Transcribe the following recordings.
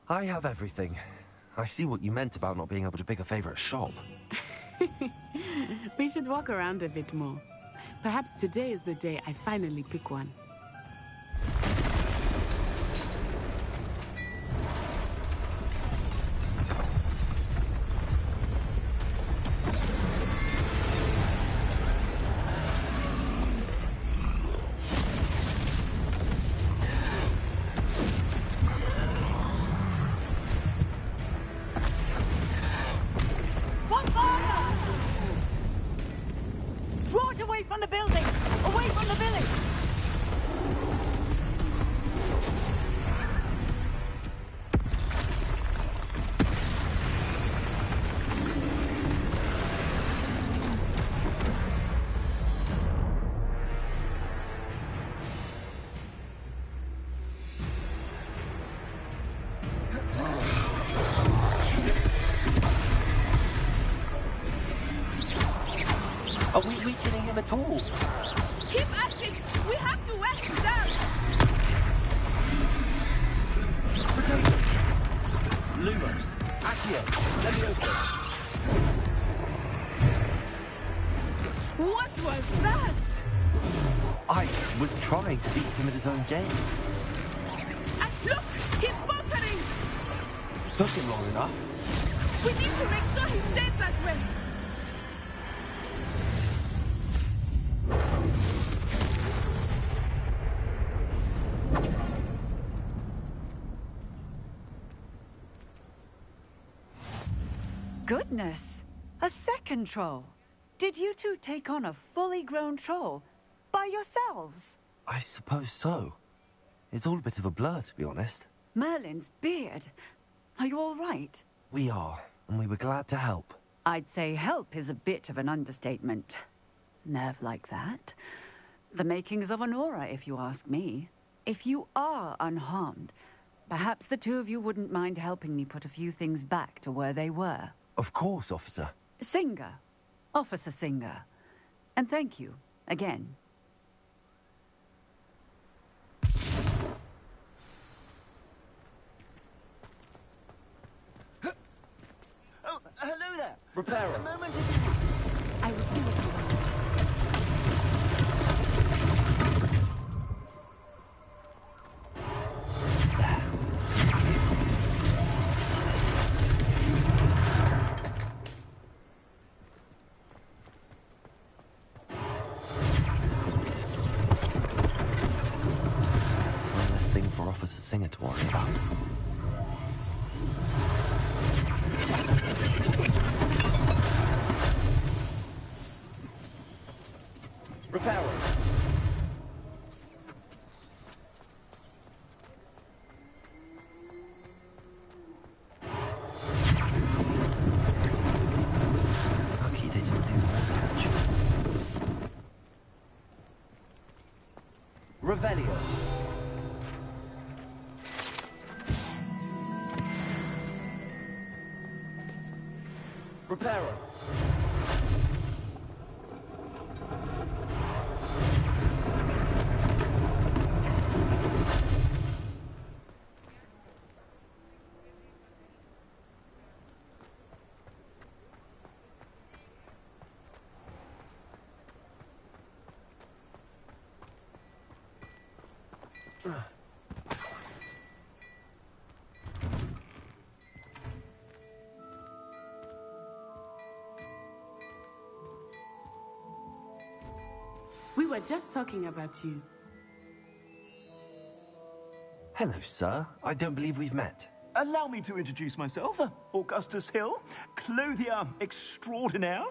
I have everything. I see what you meant about not being able to pick a favorite shop. We should walk around a bit more. Perhaps today is the day I finally pick one. Are we weakening him at all? Keep at it! We have to wear him down! Potato! Lumos! Accio! Levioso! What was that? I was trying to beat him at his own game. And look! He's faltering! Took him long enough. We need to make sure he stays that way! Goodness! A second troll! Did you two take on a fully grown troll? By yourselves? I suppose so. It's all a bit of a blur, to be honest. Merlin's beard. Are you all right? We are, and we were glad to help. I'd say help is a bit of an understatement. Nerve like that. The makings of an aura, if you ask me. If you are unharmed, perhaps the two of you wouldn't mind helping me put a few things back to where they were. Of course, officer. Singer. Officer Singer. And thank you, again. Oh, hello there. Repairer. A moment. I will see what he wants. One less thing for Officer Singer to worry about. Repairer. Lucky they didn't do more damage. Revelio. Repairer. We were just talking about you. Hello, sir. I don't believe we've met. Allow me to introduce myself, Augustus Hill, clothier extraordinaire.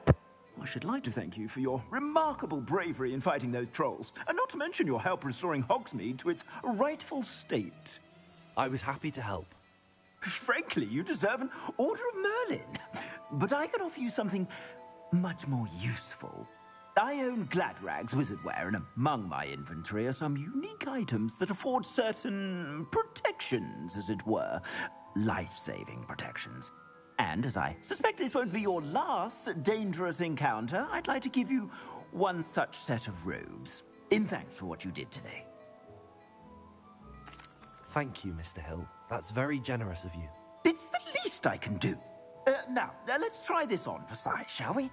I should like to thank you for your remarkable bravery in fighting those trolls, and not to mention your help restoring Hogsmeade to its rightful state. I was happy to help. Frankly, you deserve an Order of Merlin. But I can offer you something much more useful. I own Gladrag's wizardware, and among my inventory are some unique items that afford certain protections, as it were. Life-saving protections. And as I suspect this won't be your last dangerous encounter, I'd like to give you one such set of robes, in thanks for what you did today. Thank you, Mr. Hill. That's very generous of you. It's the least I can do. Now, let's try this on for size, shall we?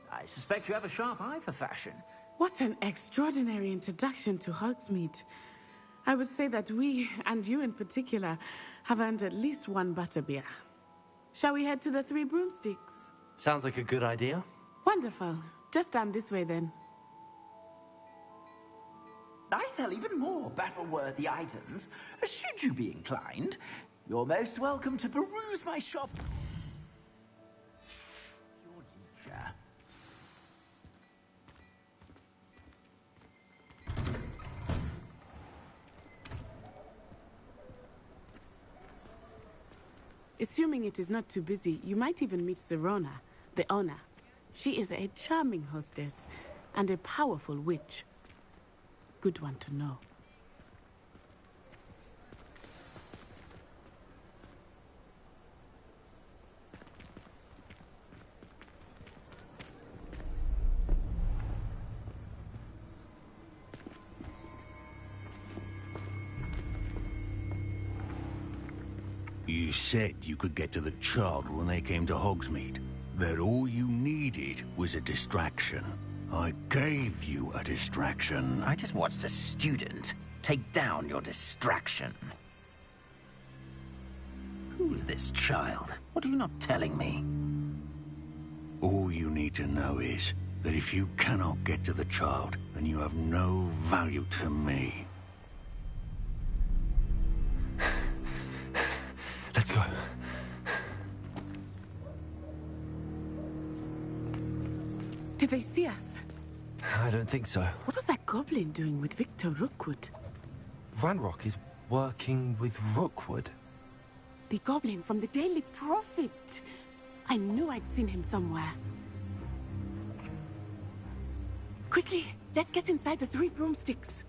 I suspect you have a sharp eye for fashion. What an extraordinary introduction to Hogsmeade. I would say that we, and you in particular, have earned at least one butterbeer. Shall we head to the Three Broomsticks? Sounds like a good idea. Wonderful. Just down this way then. I sell even more battle-worthy items. Should you be inclined, you're most welcome to peruse my shop. Your leisure. Assuming it is not too busy, you might even meet Serona, the owner. She is a charming hostess and a powerful witch. Good one to know. You said you could get to the child when they came to Hogsmeade. That all you needed was a distraction. I gave you a distraction. I just watched a student take down your distraction. Who's this child? What are you not telling me? All you need to know is that if you cannot get to the child, then you have no value to me. Let's go. Did they see us? I don't think so. What was that goblin doing with Victor Rookwood? Ranrock is working with Rookwood. The goblin from the Daily Prophet. I knew I'd seen him somewhere. Quickly, let's get inside the Three Broomsticks.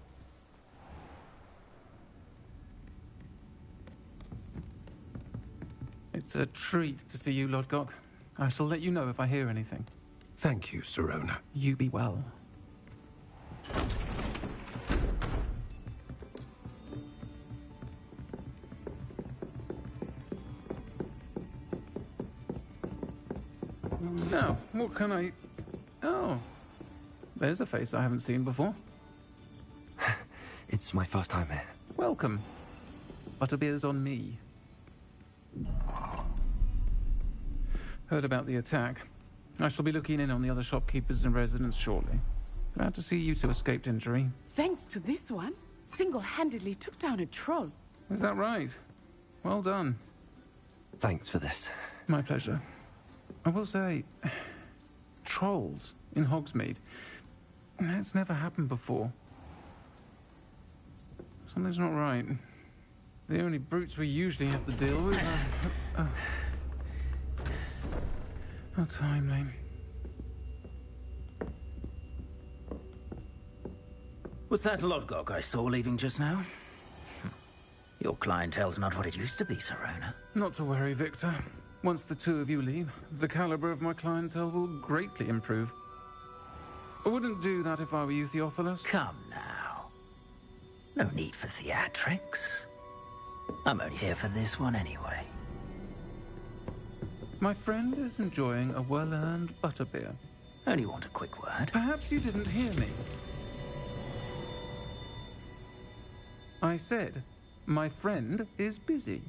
It's a treat to see you, Lodgok. I shall let you know if I hear anything. Thank you, Serona. You be well. Now, what can I... Oh, there's a face I haven't seen before. It's my first time here. Welcome. Butterbeer's on me. Heard about the attack. I shall be looking in on the other shopkeepers and residents shortly. Glad to see you two escaped injury. Thanks to this one, single-handedly took down a troll. Is that right? Well done. Thanks for this. My pleasure. I will say, trolls in Hogsmeade. That's never happened before. Something's not right. The only brutes we usually have to deal with are... How timely. Was that Lodgok I saw leaving just now? Your clientele's not what it used to be, Serona. Not to worry, Victor. Once the two of you leave, the caliber of my clientele will greatly improve. I wouldn't do that if I were you, Theophilus. Come now. No need for theatrics. I'm only here for this one anyway. My friend is enjoying a well-earned butterbeer. Only want a quick word. Perhaps you didn't hear me. I said, my friend is busy.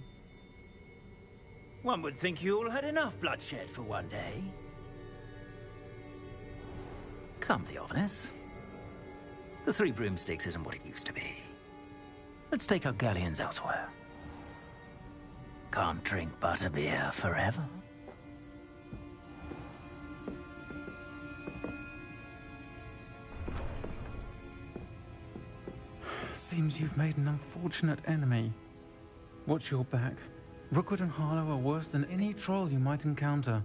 One would think you all had enough bloodshed for one day. Come, Theophilus. The Three Broomsticks isn't what it used to be. Let's take our galleons elsewhere. Can't drink butterbeer forever. Seems you've made an unfortunate enemy. Watch your back. Rookwood and Harlow are worse than any troll you might encounter.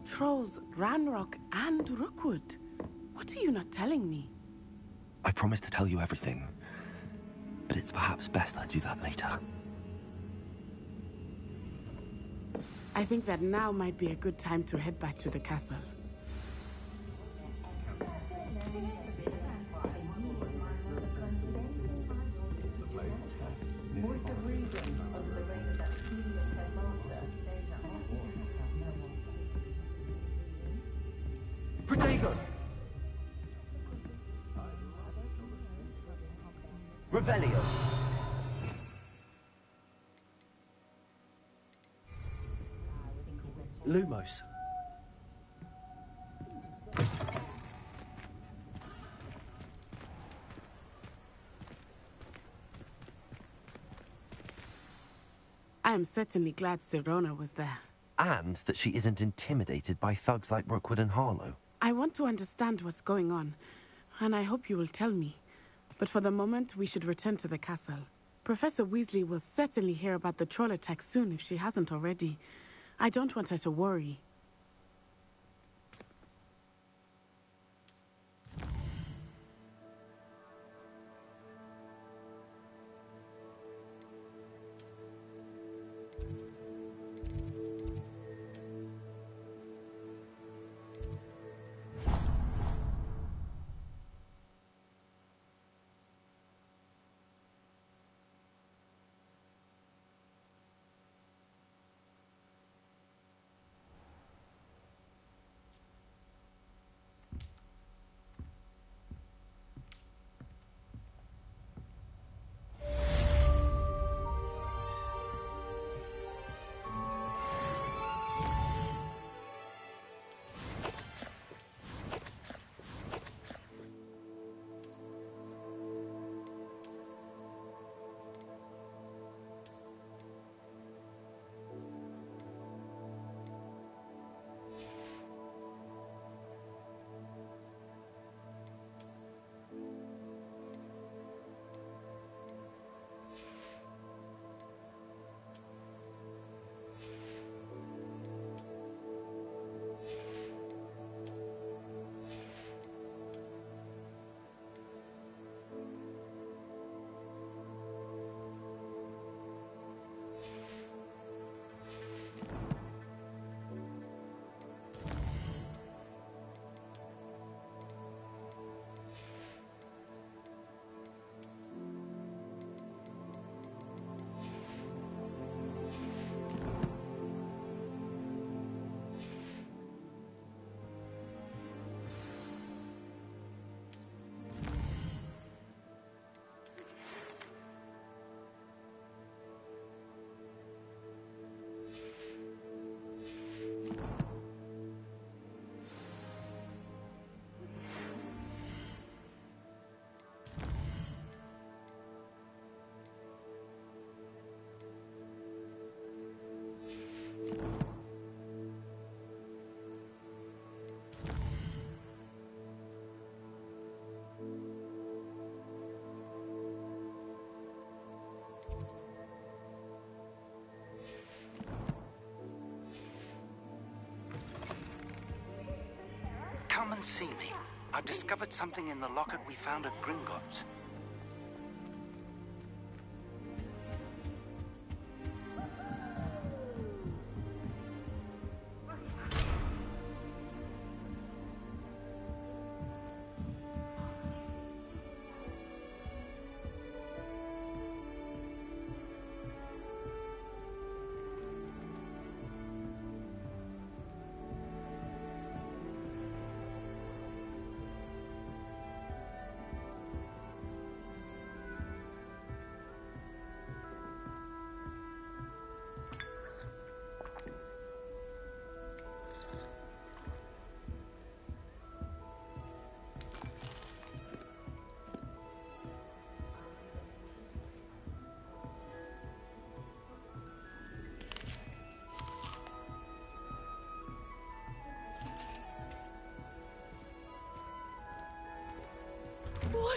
Trolls, Ranrock, and Rookwood. What are you not telling me? I promised to tell you everything, but it's perhaps best I do that later. I think that now might be a good time to head back to the castle. Protego! Revelio! Lumos. I am certainly glad Serona was there. And that she isn't intimidated by thugs like Rookwood and Harlow. I want to understand what's going on, and I hope you will tell me. But for the moment, we should return to the castle. Professor Weasley will certainly hear about the troll attack soon if she hasn't already. I don't want her to worry. Come and see me. I've discovered something in the locket we found at Gringotts.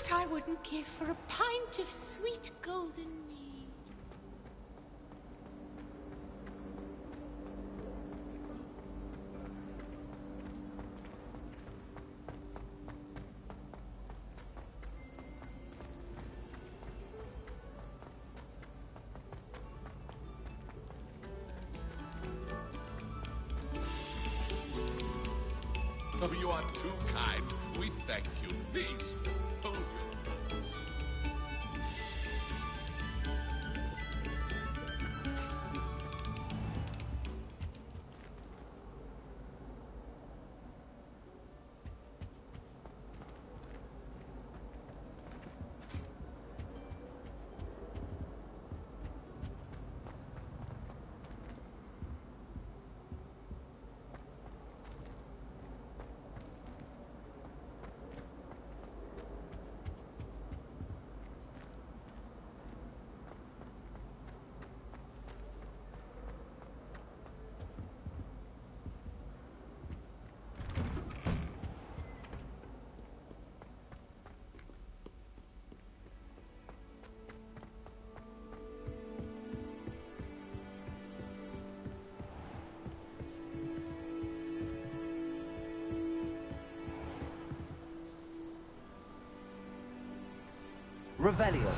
What I wouldn't give for a pint of sweet golden mead. Oh, you are too kind. We thank you. Please, hold your nose. Revelio.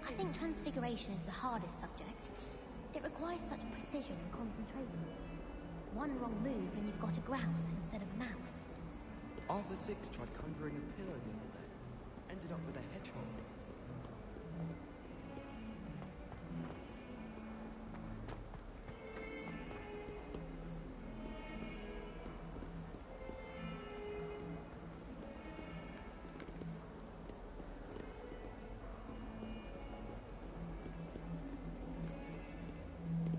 I think transfiguration is the hardest subject. It requires such precision and concentration. One wrong move and you've got a grouse instead of a mouse. Arthur VI tried conjuring a pillow the other day. Ended up with a hedgehog.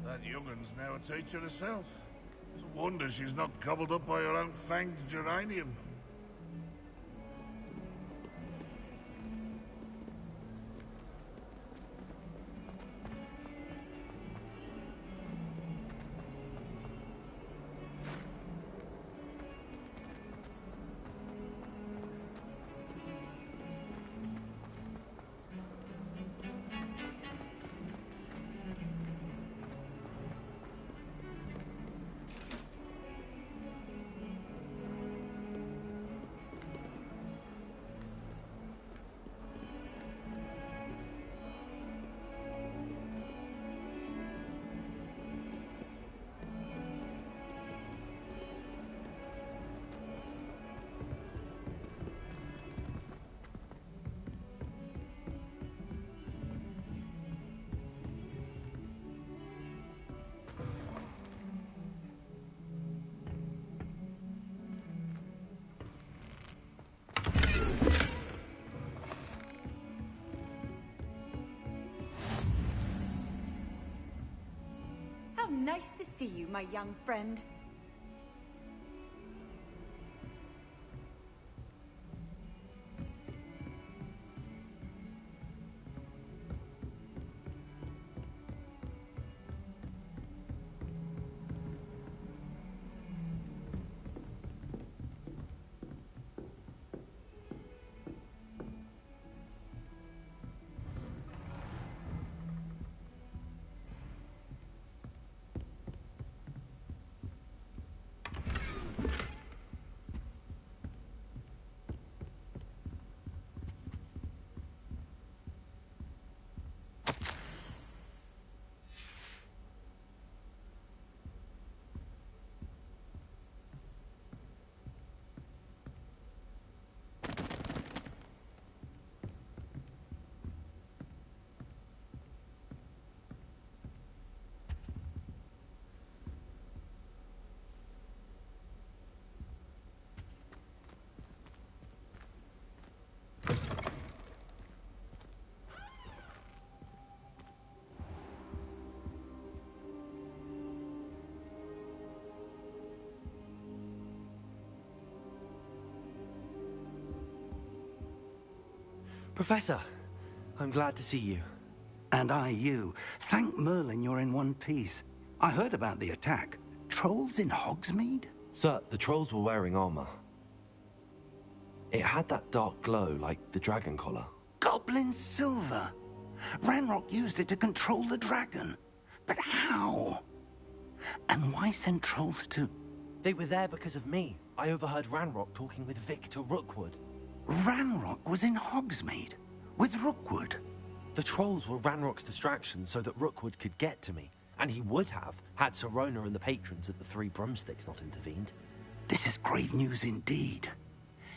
That young'un's now a teacher herself. It's a wonder she's not gobbled up by her own fanged geranium. How nice to see you, my young friend. Professor, I'm glad to see you. And I you. Thank Merlin you're in one piece. I heard about the attack. Trolls in Hogsmeade? Sir, the trolls were wearing armor. It had that dark glow like the dragon collar. Goblin silver. Ranrock used it to control the dragon. But how? And why send trolls to... They were there because of me. I overheard Ranrock talking with Victor Rookwood. Ranrock was in Hogsmeade? With Rookwood? The trolls were Ranrock's distraction so that Rookwood could get to me. And he would have, had Sirona and the patrons at the Three Broomsticks not intervened. This is grave news indeed.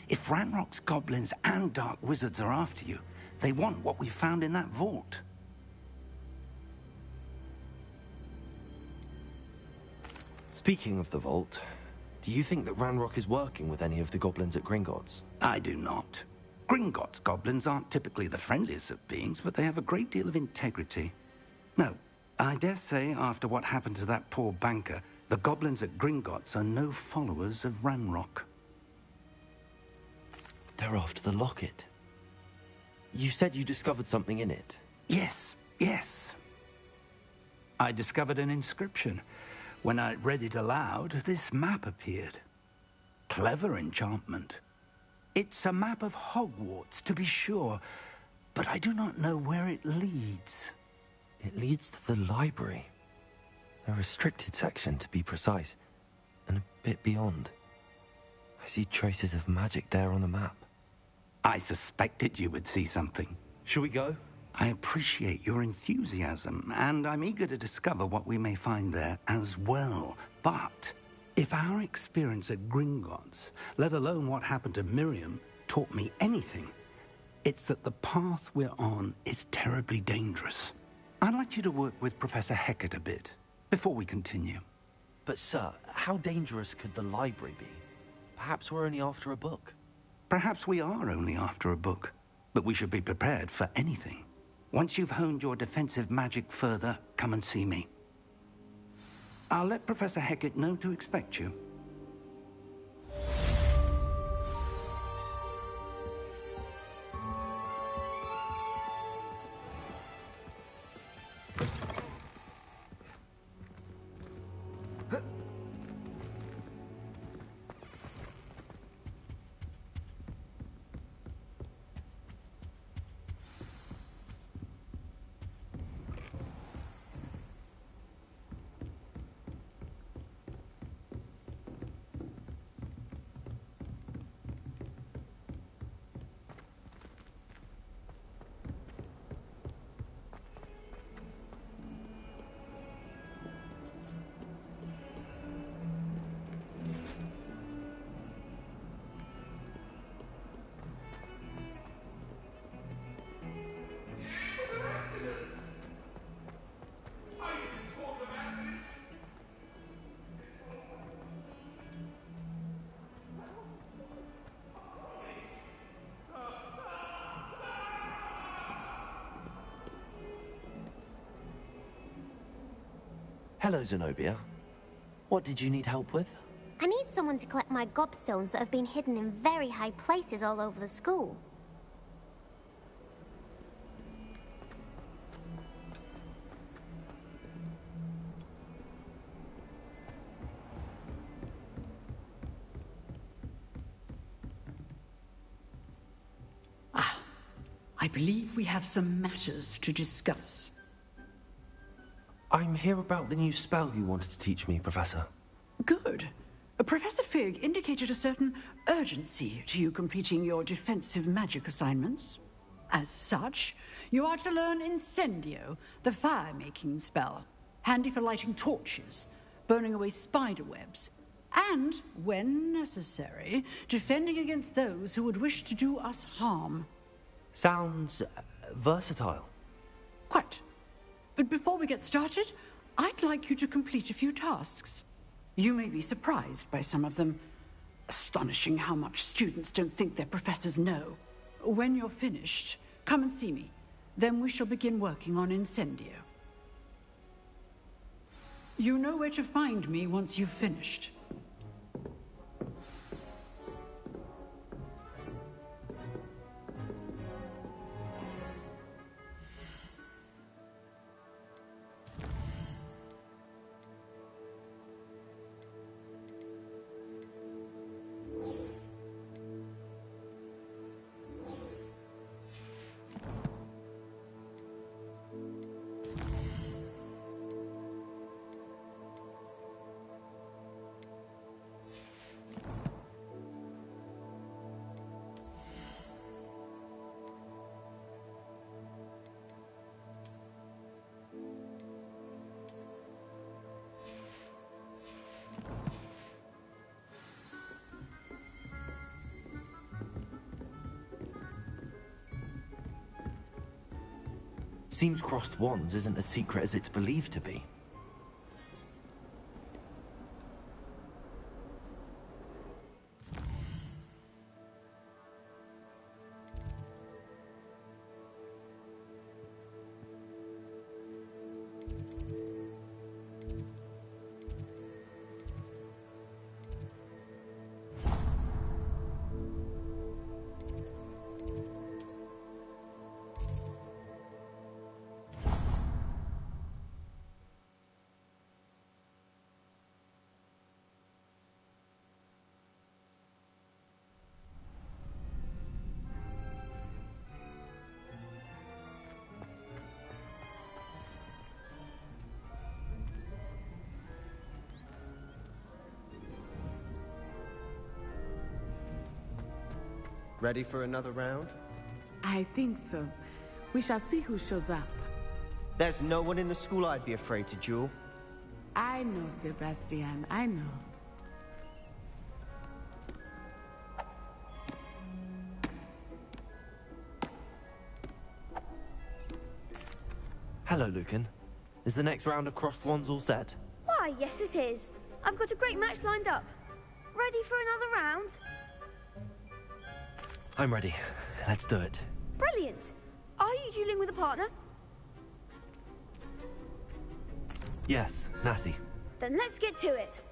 If Ranrock's goblins and dark wizards are after you, they want what we found in that vault. Speaking of the vault, do you think that Ranrock is working with any of the goblins at Gringotts? I do not. Gringotts goblins aren't typically the friendliest of beings, but they have a great deal of integrity. No, I dare say after what happened to that poor banker, the goblins at Gringotts are no followers of Ranrock. They're after the locket. You said you discovered something in it. Yes. I discovered an inscription. When I read it aloud, this map appeared. Clever enchantment. It's a map of Hogwarts, to be sure, but I do not know where it leads. It leads to the library. A restricted section, to be precise, and a bit beyond. I see traces of magic there on the map. I suspected you would see something. Shall we go? I appreciate your enthusiasm, and I'm eager to discover what we may find there as well. But if our experience at Gringotts, let alone what happened to Miriam, taught me anything, it's that the path we're on is terribly dangerous. I'd like you to work with Professor Hecat a bit, before we continue. But sir, how dangerous could the library be? Perhaps we're only after a book. Perhaps we are only after a book, but we should be prepared for anything. Once you've honed your defensive magic further, come and see me. I'll let Professor Hecat know to expect you. Hello, Zenobia. What did you need help with? I need someone to collect my gobstones that have been hidden in very high places all over the school. I believe we have some matters to discuss. I'm here about the new spell you wanted to teach me, Professor. Good. Professor Fig indicated a certain urgency to you completing your defensive magic assignments. As such, you are to learn Incendio, the fire-making spell, handy for lighting torches, burning away spider webs, and, when necessary, defending against those who would wish to do us harm. Sounds versatile. Quite. But before we get started, I'd like you to complete a few tasks. You may be surprised by some of them. Astonishing how much students don't think their professors know. When you're finished, come and see me. Then we shall begin working on Incendio. You know where to find me once you've finished. Seems crossed wands isn't as secret as it's believed to be. Ready for another round? I think so. We shall see who shows up. There's no one in the school I'd be afraid to duel. I know, Sebastian, I know. Hello, Lucan. Is the next round of crossed wands all set? Why, yes it is. I've got a great match lined up. Ready for another round? I'm ready. Let's do it. Brilliant. Are you dueling with a partner? Yes, Natty. Then let's get to it.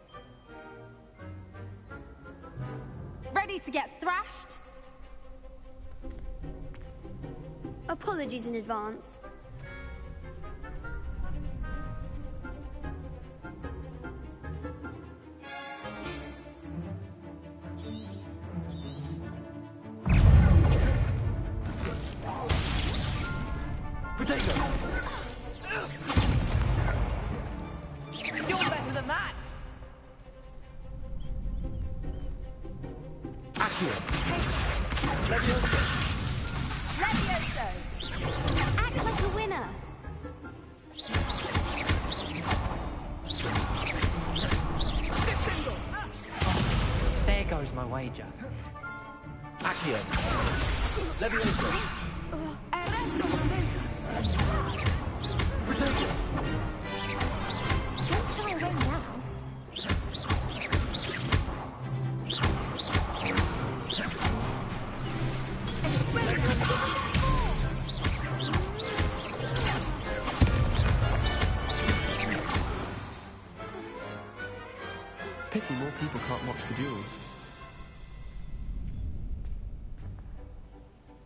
Ready to get thrashed? Apologies in advance. You're better than that! Accio. Levioso! Levioso! Act like a winner! There goes my wager. Accio. Levioso. Protego. Don't shy away now. Pity more people can't watch the duels.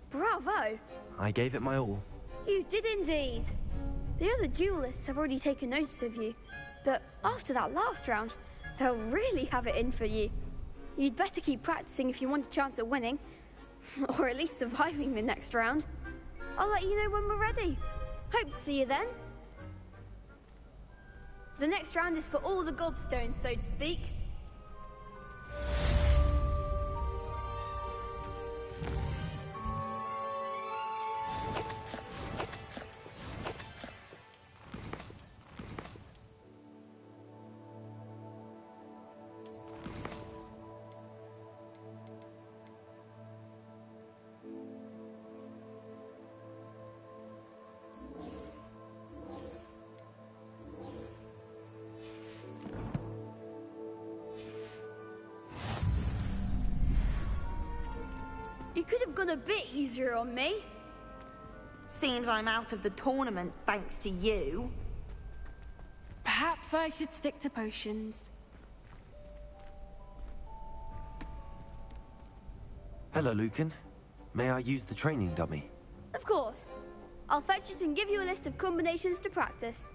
Bravo! I gave it my all. You did indeed. The other duelists have already taken notice of you, but after that last round, they'll really have it in for you. You'd better keep practicing if you want a chance at winning, or at least surviving the next round. I'll let you know when we're ready. Hope to see you then. The next round is for all the gobstones, so to speak. You could have gone a bit easier on me. Seems I'm out of the tournament thanks to you. Perhaps I should stick to potions. Hello, Lucan. May I use the training dummy? Of course. I'll fetch it and give you a list of combinations to practice.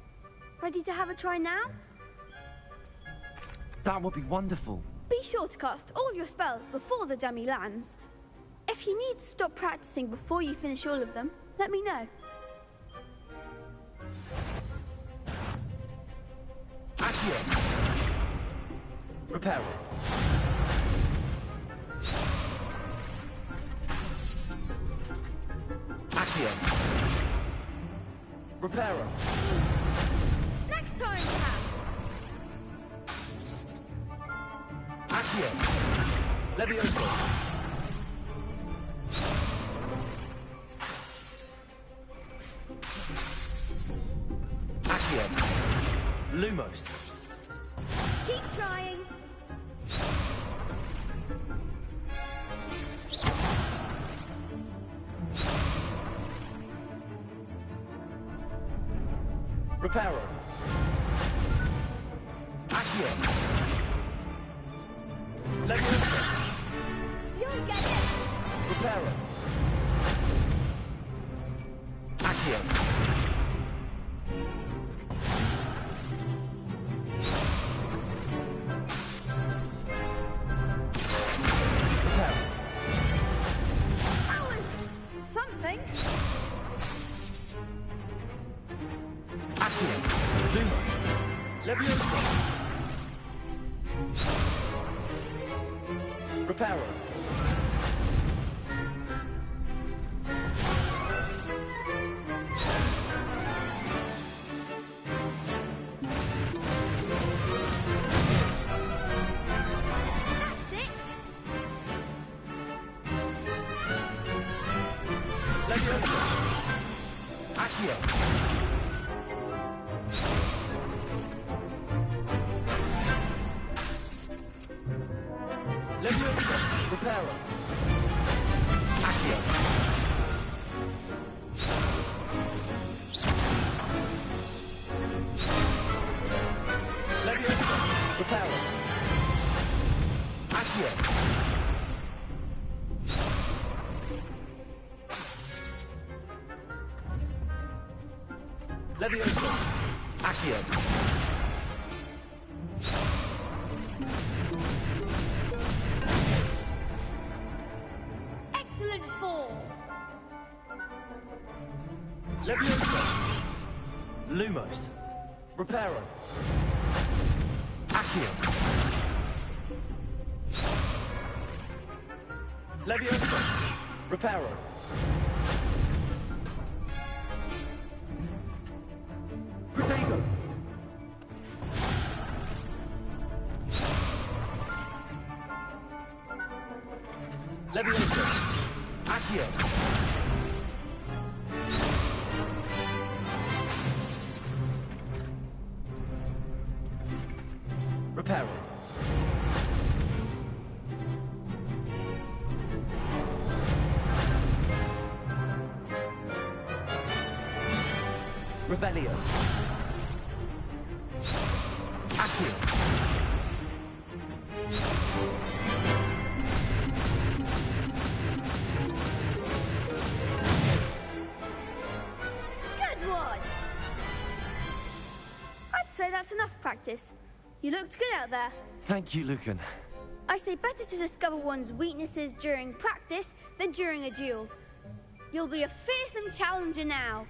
Ready to have a try now? That would be wonderful. Be sure to cast all your spells before the dummy lands. If you need to stop practicing before you finish all of them, let me know. Accio. Reparo. Accio. Reparo. Next time, perhaps. Accio. Levioso. Lumos. Keep trying. Reparo. Accio. Leviosa. You'll get it. Reparo. Accio. That was something. Accio. Lumos. Leviosa. Reparo. That's it. Leviosa. Accio. Leviosa. Reparo. Accio. Leviosa. Reparo. Accio. Leviosa. Accio. Excellent fall. Leviosa. Lumos. Reparo. Accio. Leviosa. Reparo. Protego. Leviosa. Accio. Reparo. Revelio. Accio. Good one. I'd say that's enough practice. You looked good out there. Thank you, Lucan. I say better to discover one's weaknesses during practice than during a duel. You'll be a fearsome challenger now.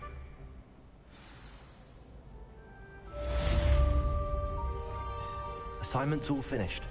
Assignment's all finished.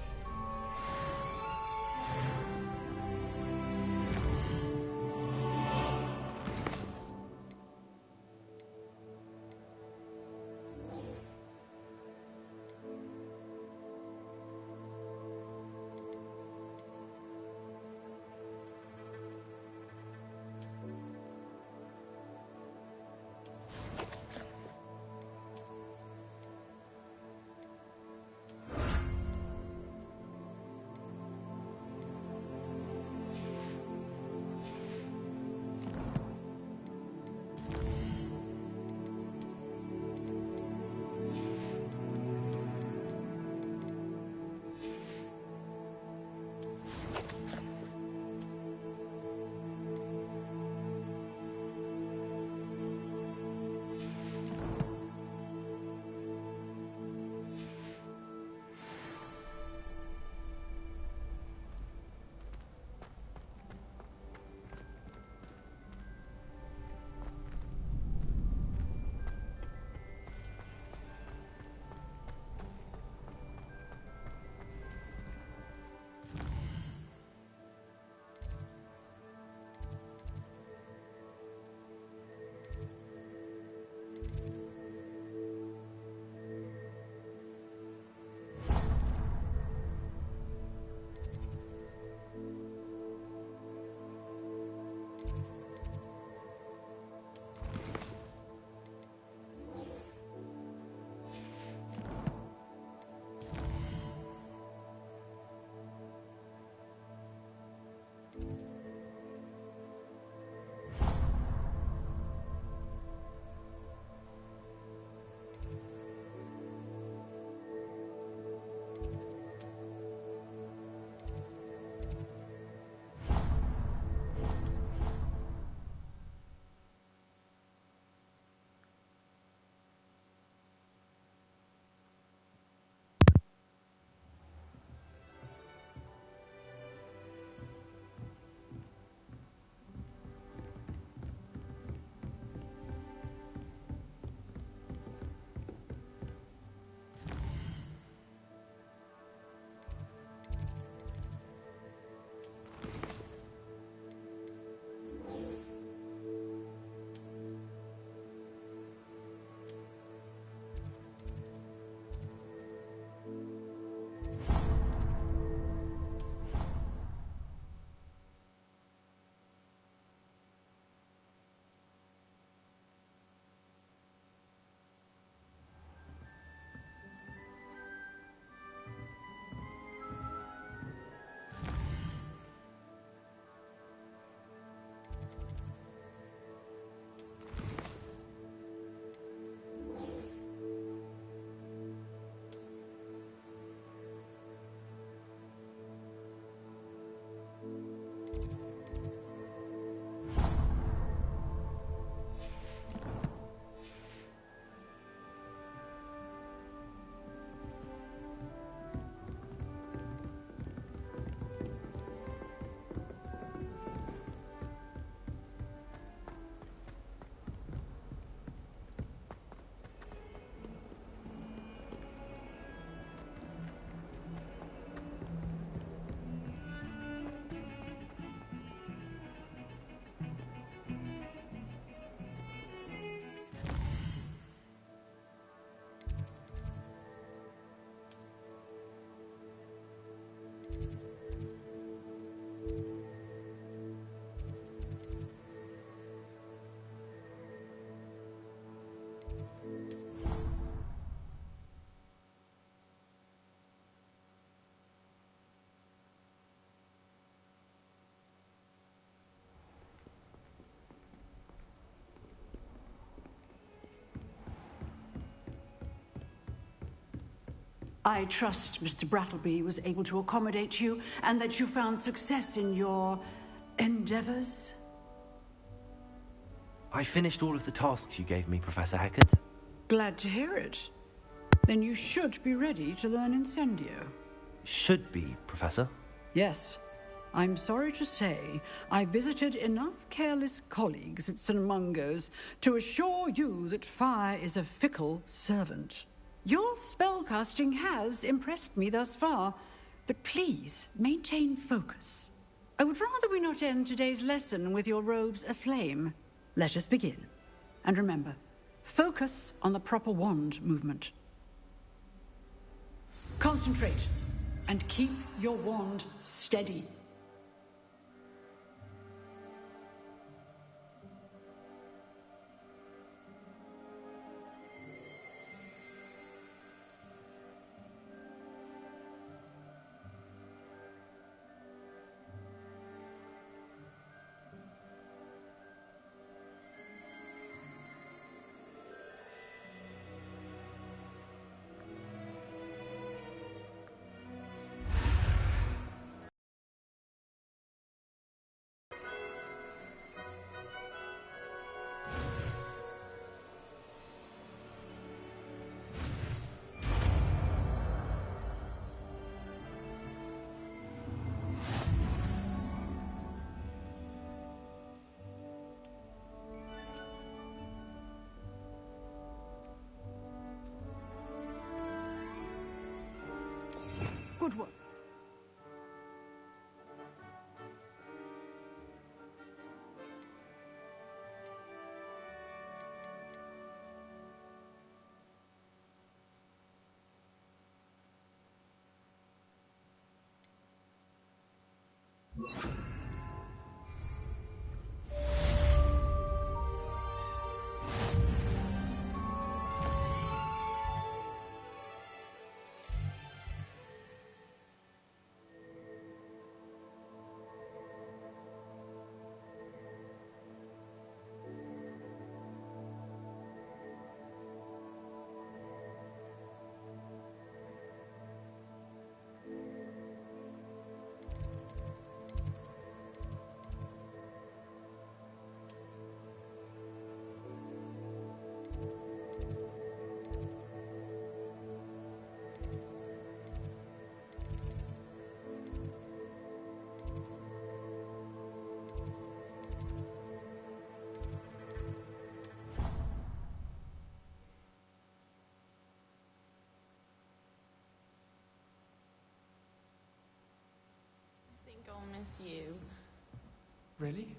I trust Mr. Brattleby was able to accommodate you and that you found success in your endeavors. I finished all of the tasks you gave me, Professor Hecat. Glad to hear it. Then you should be ready to learn Incendio. Should be, Professor. Yes. I'm sorry to say, I visited enough careless colleagues at St. Mungo's to assure you that fire is a fickle servant. Your spellcasting has impressed me thus far, but please maintain focus. I would rather we not end today's lesson with your robes aflame. Let us begin. And remember, focus on the proper wand movement. Concentrate, and keep your wand steady. Good work. I'll miss you. Really?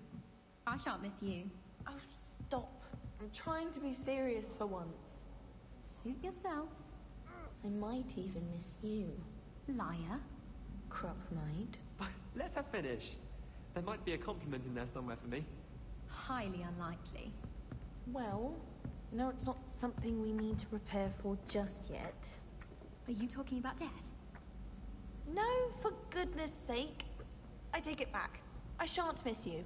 I shan't miss you. Oh, stop. I'm trying to be serious for once. Suit yourself. I might even miss you. Liar. Crop might. Let her finish. There might be a compliment in there somewhere for me. Highly unlikely. Well, no, it's not something we need to prepare for just yet. Are you talking about death? No, for goodness sake. I take it back. I shan't miss you.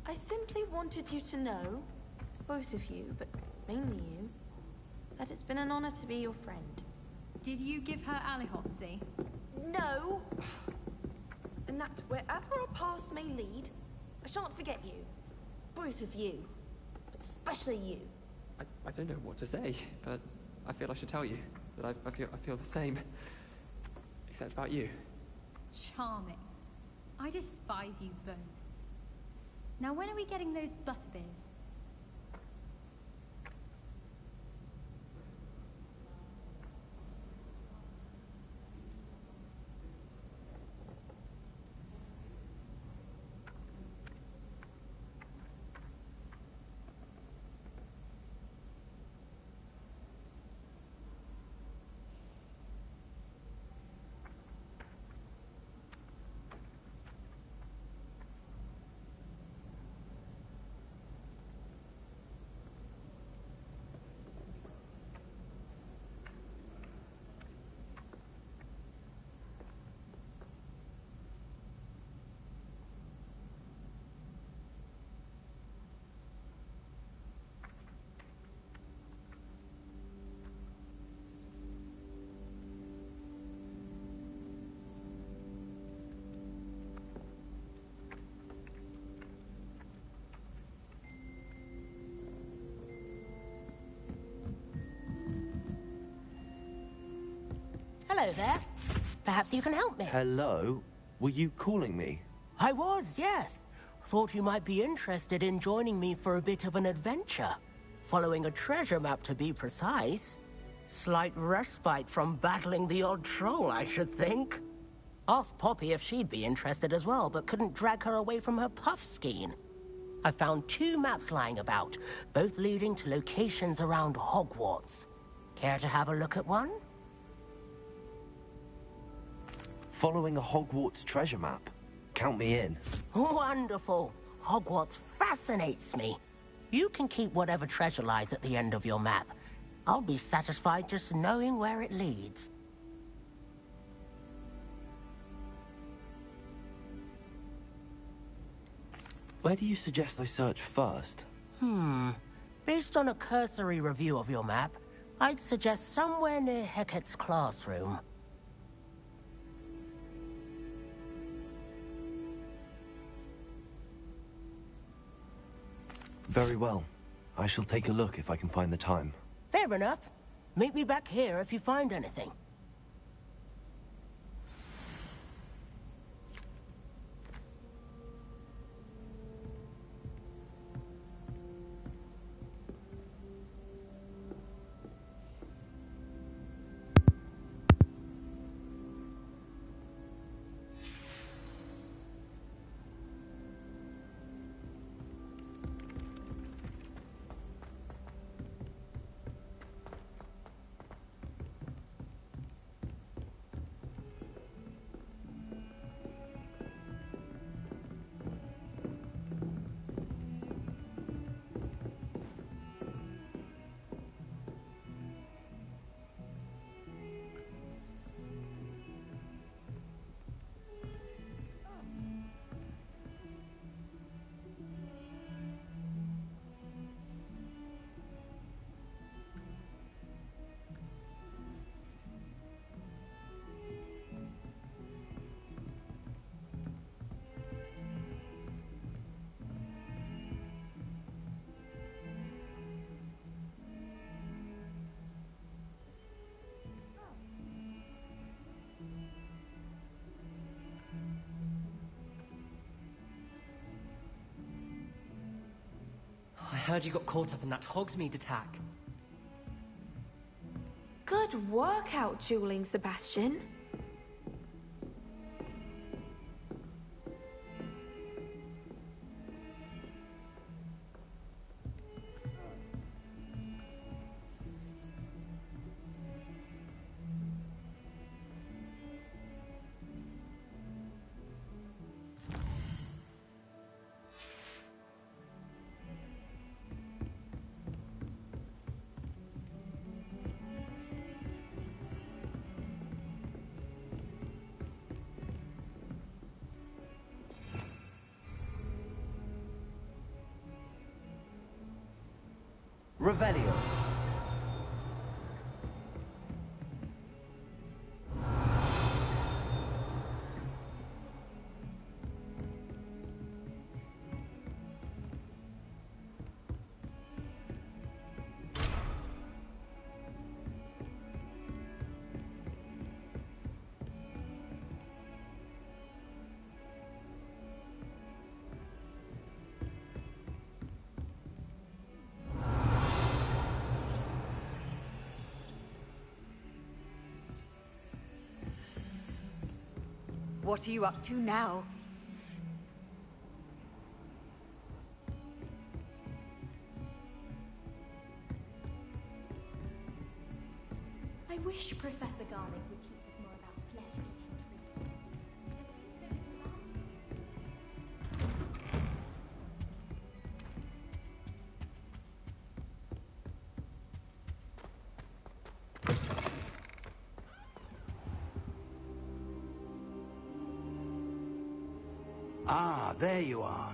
I simply wanted you to know, both of you, but mainly you, that it's been an honor to be your friend. Did you give her Alihotsy? No! And that wherever our paths may lead, I shan't forget you. Both of you. But especially you. I don't know what to say, but I feel I should tell you that I feel the same. Except about you. Charming. I despise you both. Now when are we getting those butterbeers? Hello there. Perhaps you can help me. Hello? Were you calling me? I was, yes. Thought you might be interested in joining me for a bit of an adventure. Following a treasure map, to be precise. Slight respite from battling the odd troll, I should think. Asked Poppy if she'd be interested as well, but couldn't drag her away from her puff skein. I found 2 maps lying about, both leading to locations around Hogwarts. Care to have a look at one? Following a Hogwarts treasure map? Count me in. Wonderful. Hogwarts fascinates me. You can keep whatever treasure lies at the end of your map. I'll be satisfied just knowing where it leads. Where do you suggest I search first? Based on a cursory review of your map, I'd suggest somewhere near Hecat's classroom. Very well. I shall take a look if I can find the time. Fair enough. Meet me back here if you find anything. I heard you got caught up in that Hogsmeade attack. Good work out dueling, Sebastian. Revelio. What are you up to now? I wish Professor Garlic would teach us more about flesh-eating trees. Ah, there you are.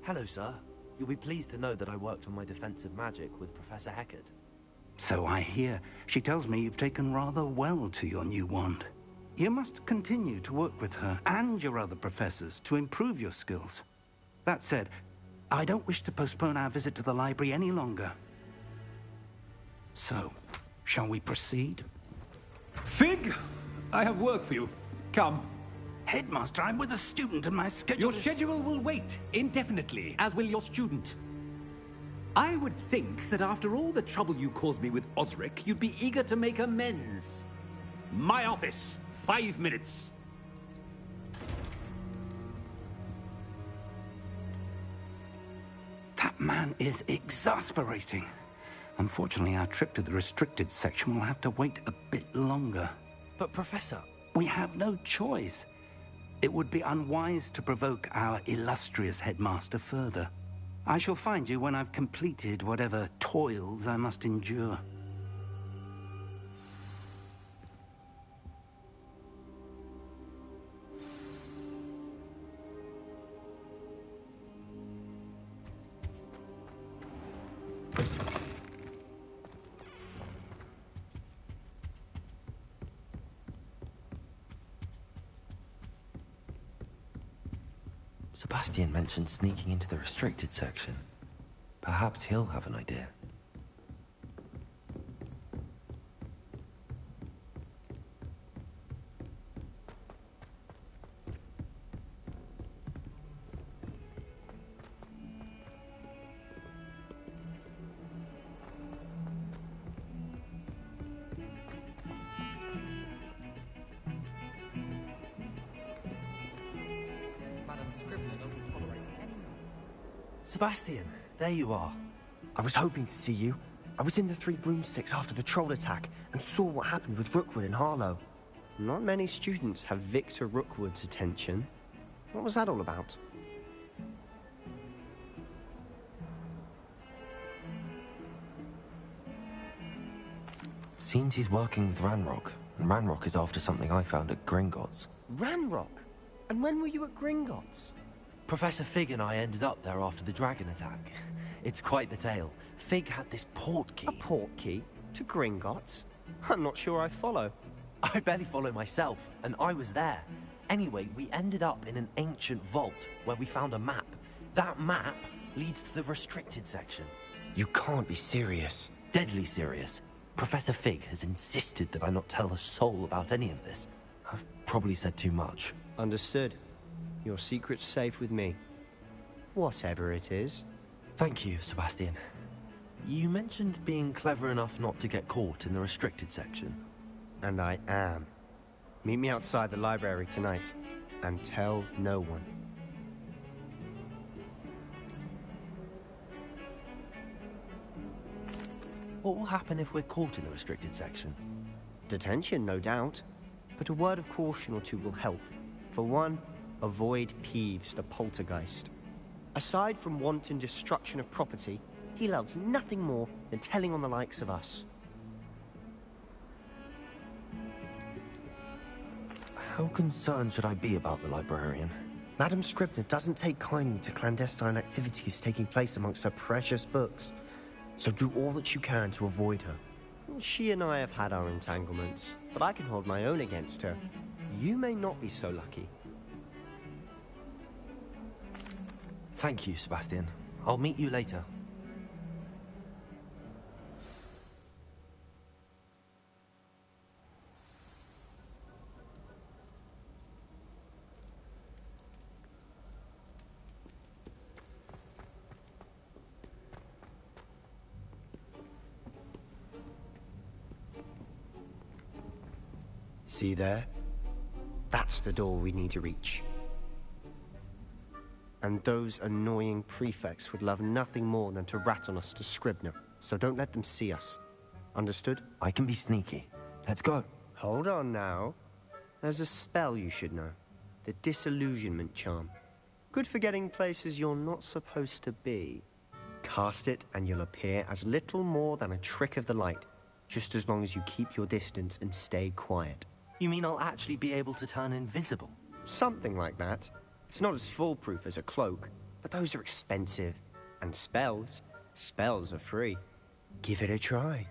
Hello, sir. You'll be pleased to know that I worked on my defensive magic with Professor Hecat. So I hear. She tells me you've taken rather well to your new wand. You must continue to work with her and your other professors to improve your skills. That said, I don't wish to postpone our visit to the library any longer. So, shall we proceed? Fig! I have work for you. Come. Headmaster, I'm with a student and my schedule Your schedule will wait indefinitely, as will your student. I would think that after all the trouble you caused me with Osric, you'd be eager to make amends. My office. 5 minutes. That man is exasperating. Unfortunately, our trip to the restricted section will have to wait a bit longer. But, Professor... We have no choice. It would be unwise to provoke our illustrious headmaster further. I shall find you when I've completed whatever toils I must endure. Sebastian mentioned sneaking into the restricted section. Perhaps he'll have an idea. Sebastian, there you are. I was hoping to see you. I was in the Three Broomsticks after the troll attack and saw what happened with Rookwood and Harlow. Not many students have Victor Rookwood's attention. What was that all about? Seems he's working with Ranrock, and Ranrock is after something I found at Gringotts. Ranrock? And when were you at Gringotts? Professor Fig and I ended up there after the dragon attack. It's quite the tale. Fig had this port key. A port key? To Gringotts? I'm not sure I follow. I barely follow myself, and I was there. Anyway, we ended up in an ancient vault where we found a map. That map leads to the restricted section. You can't be serious. Deadly serious. Professor Fig has insisted that I not tell a soul about any of this. I've probably said too much. Understood. Your secret's safe with me. Whatever it is. Thank you, Sebastian. You mentioned being clever enough not to get caught in the restricted section. And I am. Meet me outside the library tonight, and tell no one. What will happen if we're caught in the restricted section? Detention, no doubt. But a word of caution or two will help. For one, avoid Peeves, the poltergeist. Aside from wanton destruction of property, he loves nothing more than telling on the likes of us. How concerned should I be about the librarian? Madame Scribner doesn't take kindly to clandestine activities taking place amongst her precious books. So do all that you can to avoid her. She and I have had our entanglements, but I can hold my own against her. You may not be so lucky. Thank you, Sebastian. I'll meet you later. See there? That's the door we need to reach. And those annoying prefects would love nothing more than to rat on us to Scribner, so don't let them see us. Understood? I can be sneaky. Let's go. Hold on now. There's a spell you should know. The Disillusionment Charm. Good for getting places you're not supposed to be. Cast it and you'll appear as little more than a trick of the light, just as long as you keep your distance and stay quiet. You mean I'll actually be able to turn invisible? Something like that. It's not as foolproof as a cloak, but those are expensive. And spells are free. Give it a try.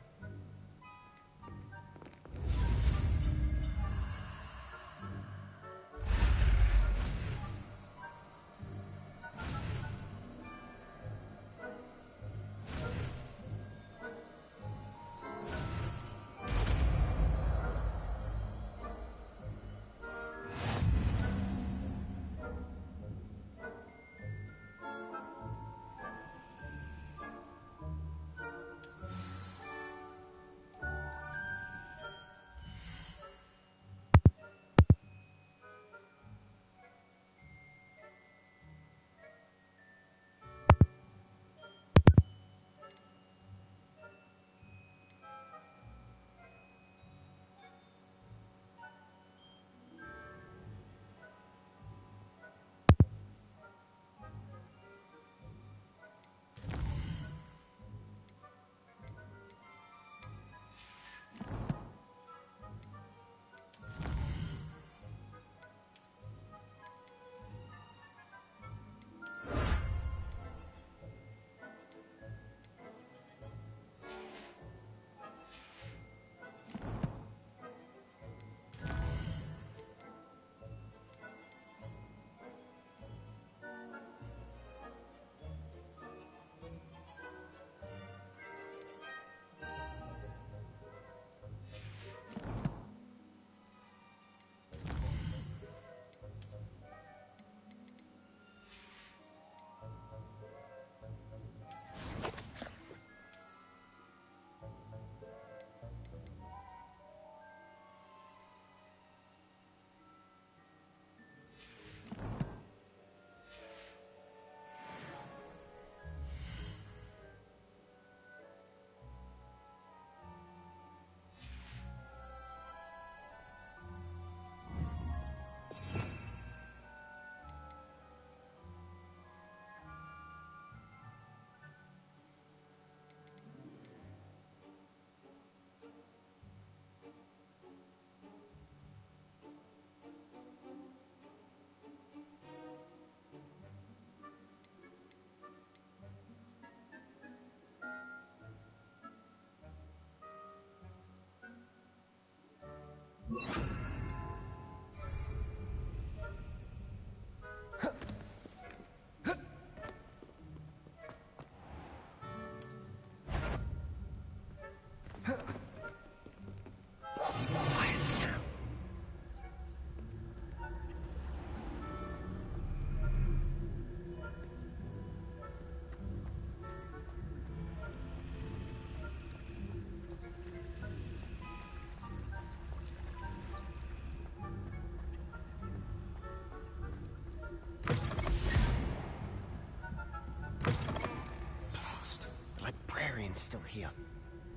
The librarian's still here.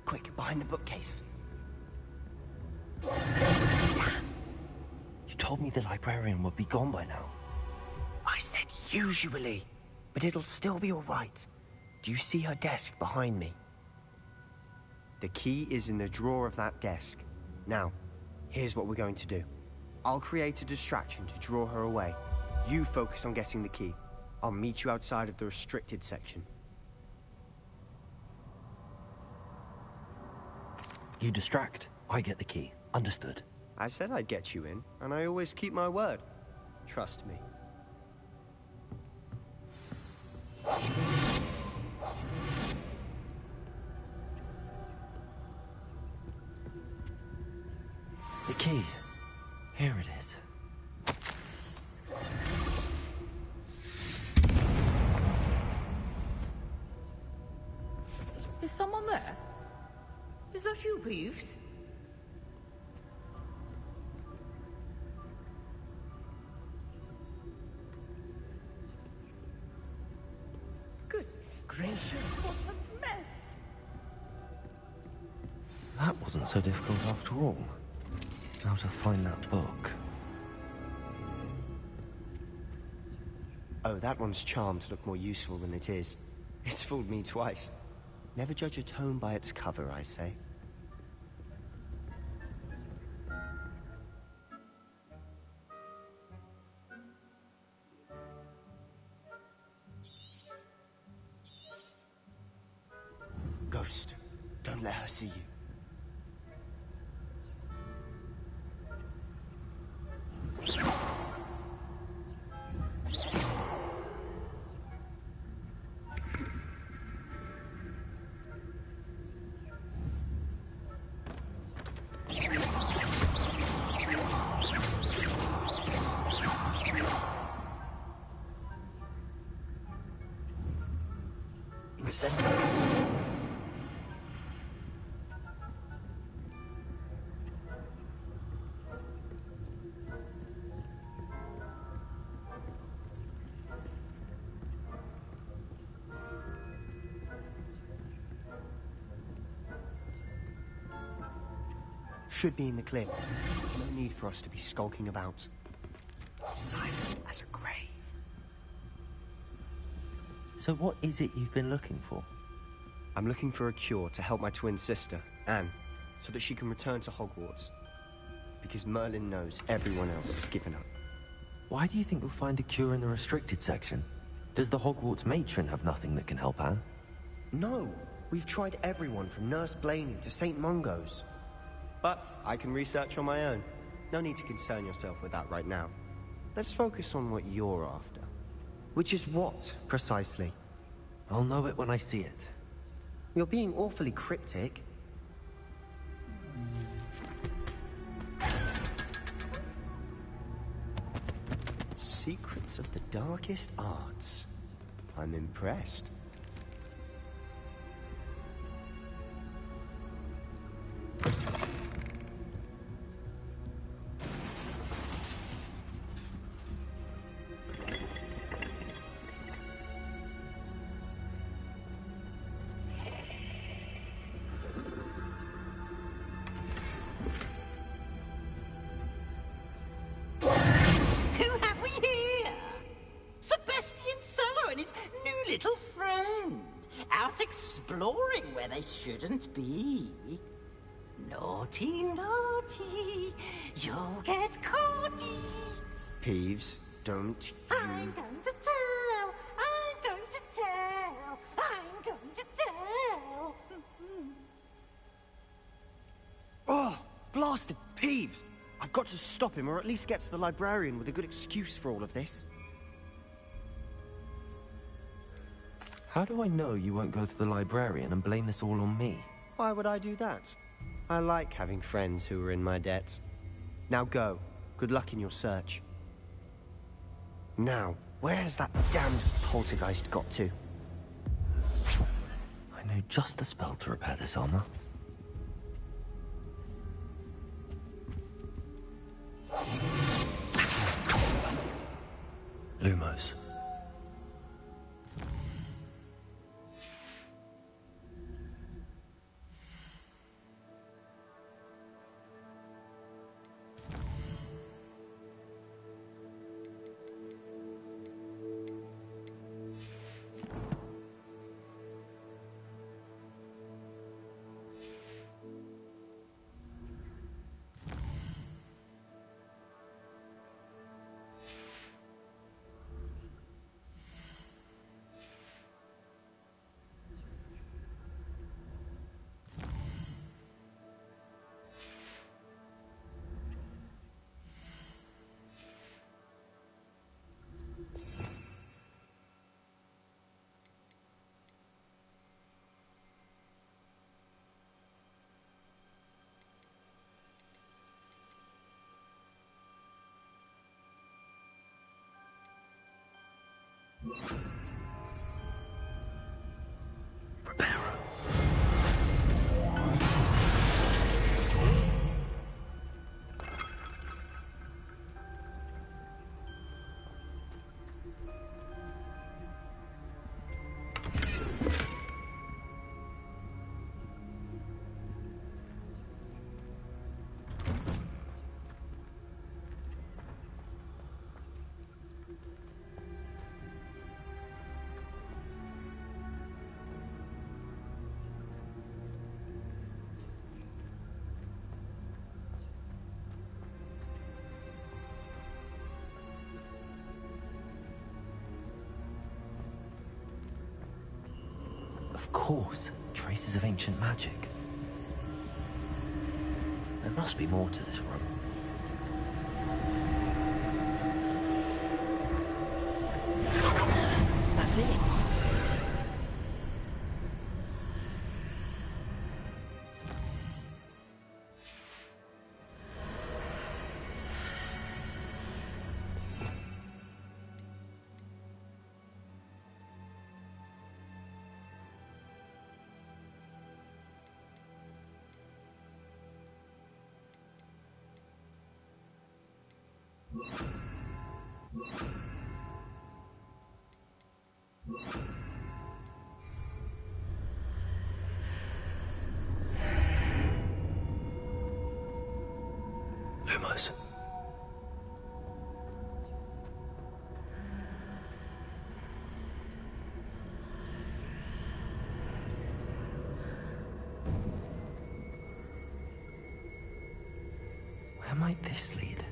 Quick, behind the bookcase. You told me the librarian would be gone by now. I said usually, but it'll still be all right. Do you see her desk behind me? The key is in the drawer of that desk. Now, here's what we're going to do. I'll create a distraction to draw her away. You focus on getting the key. I'll meet you outside of the restricted section. You distract, I get the key. Understood. I said I'd get you in, and I always keep my word. Trust me. The key. Here it is. Is someone there? Is that you, Peeves? Goodness gracious, what a mess! That wasn't so difficult after all. How to find that book. Oh, that one's charmed to look more useful than it is. It's fooled me twice. Never judge a tome by its cover, I say. Ghost, don't let her see you. Should be in the clear. No need for us to be skulking about. Silent as a grave. So what is it you've been looking for? I'm looking for a cure to help my twin sister, Anne, so that she can return to Hogwarts. Because Merlin knows everyone else has given up. Why do you think we'll find a cure in the restricted section? Does the Hogwarts matron have nothing that can help Anne? No, we've tried everyone from Nurse Blaney to St. Mungo's. But I can research on my own. No need to concern yourself with that right now. Let's focus on what you're after. Which is what, precisely? I'll know it when I see it. You're being awfully cryptic. Secrets of the darkest arts. I'm impressed. Exploring where they shouldn't be. Naughty, naughty, you'll get caughty. Peeves, don't you... I'm going to tell, I'm going to tell, I'm going to tell. Oh, blasted Peeves! I've got to stop him, or at least get to the librarian with a good excuse for all of this. How do I know you won't go to the librarian and blame this all on me? Why would I do that? I like having friends who are in my debt. Now go. Good luck in your search. Now, where's that damned poltergeist got to? I know just the spell to repair this armor. Lumos. Of course, traces of ancient magic. There must be more to this room. That's it. Lumos. Where might this lead?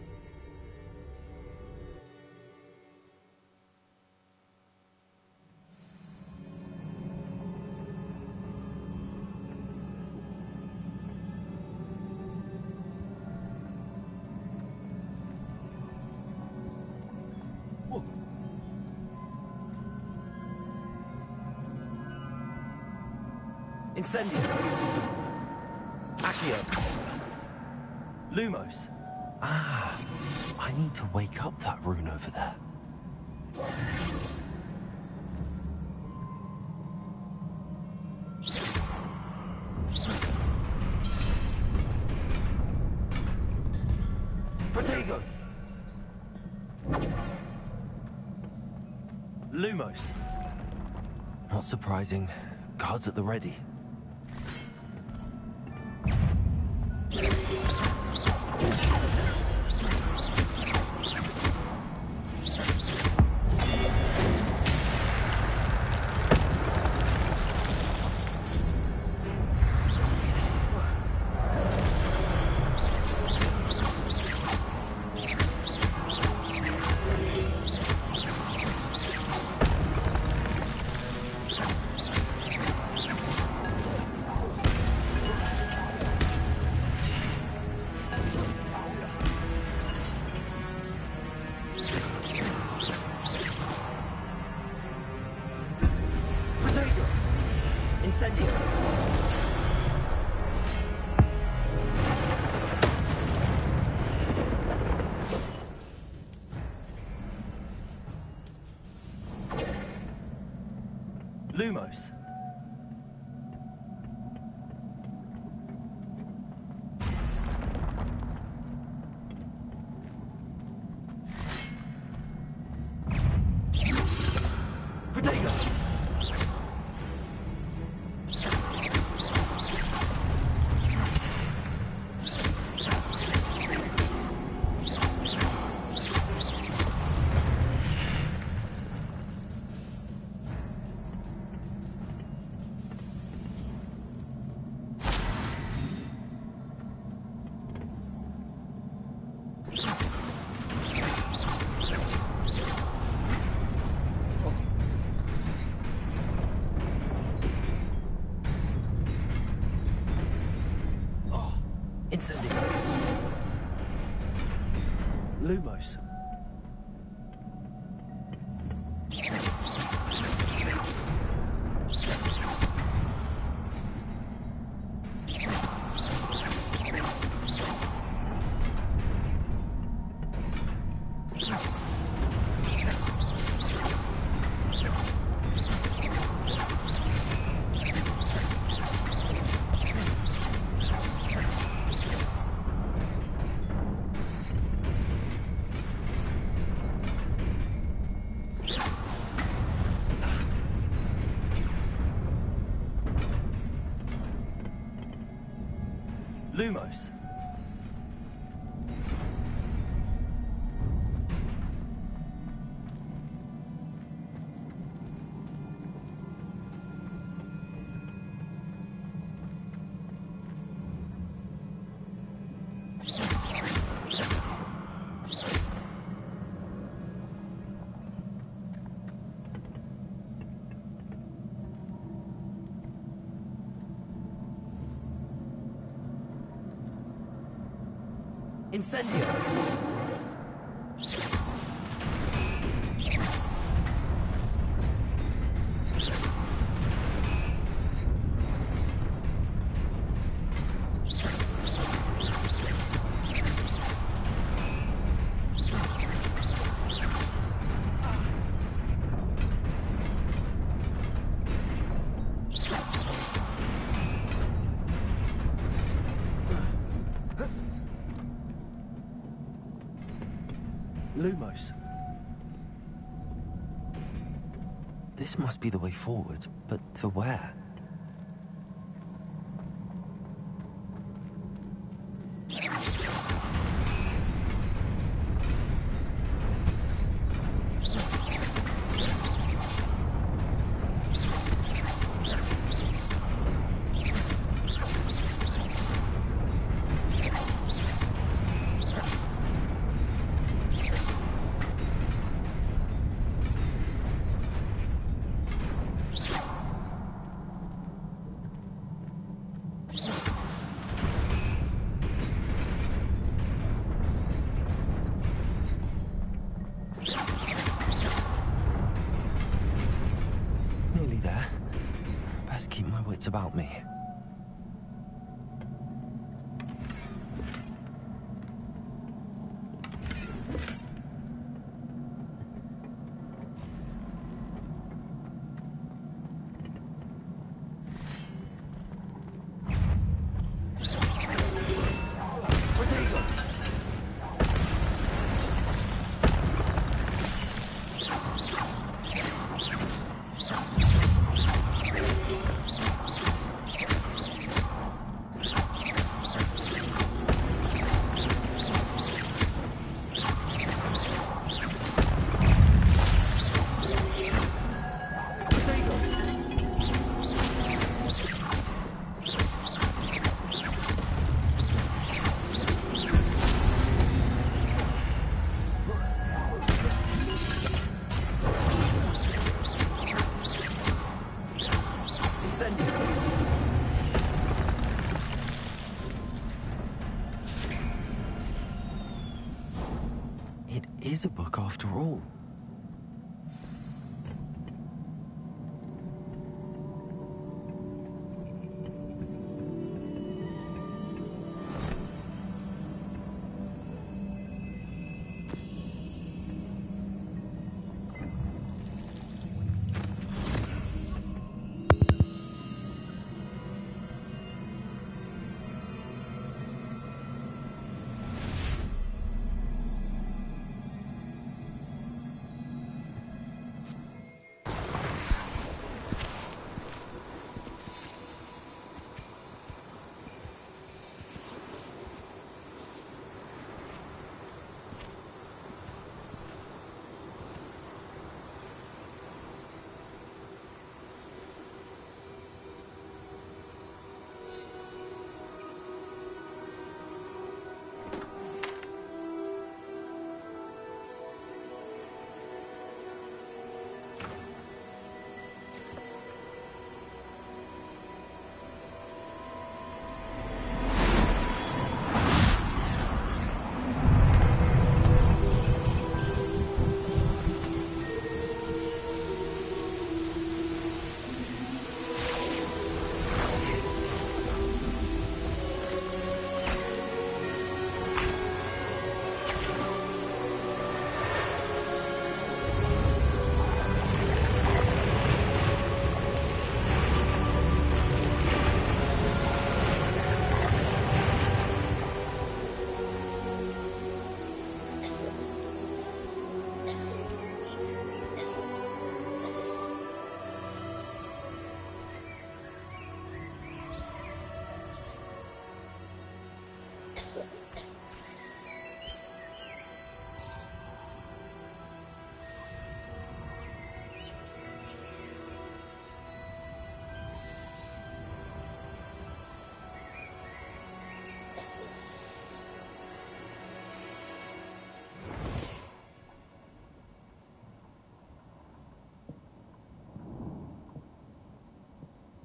Incendio. Accio. Lumos. Ah, I need to wake up that rune over there. Protego. Lumos. Not surprising. Guards at the ready. Lumos. Incendio. Lumos. Lumos. Incendio. Lumos. This must be the way forward, but to where? Nearly there. Best keep my wits about me. It is a book after all.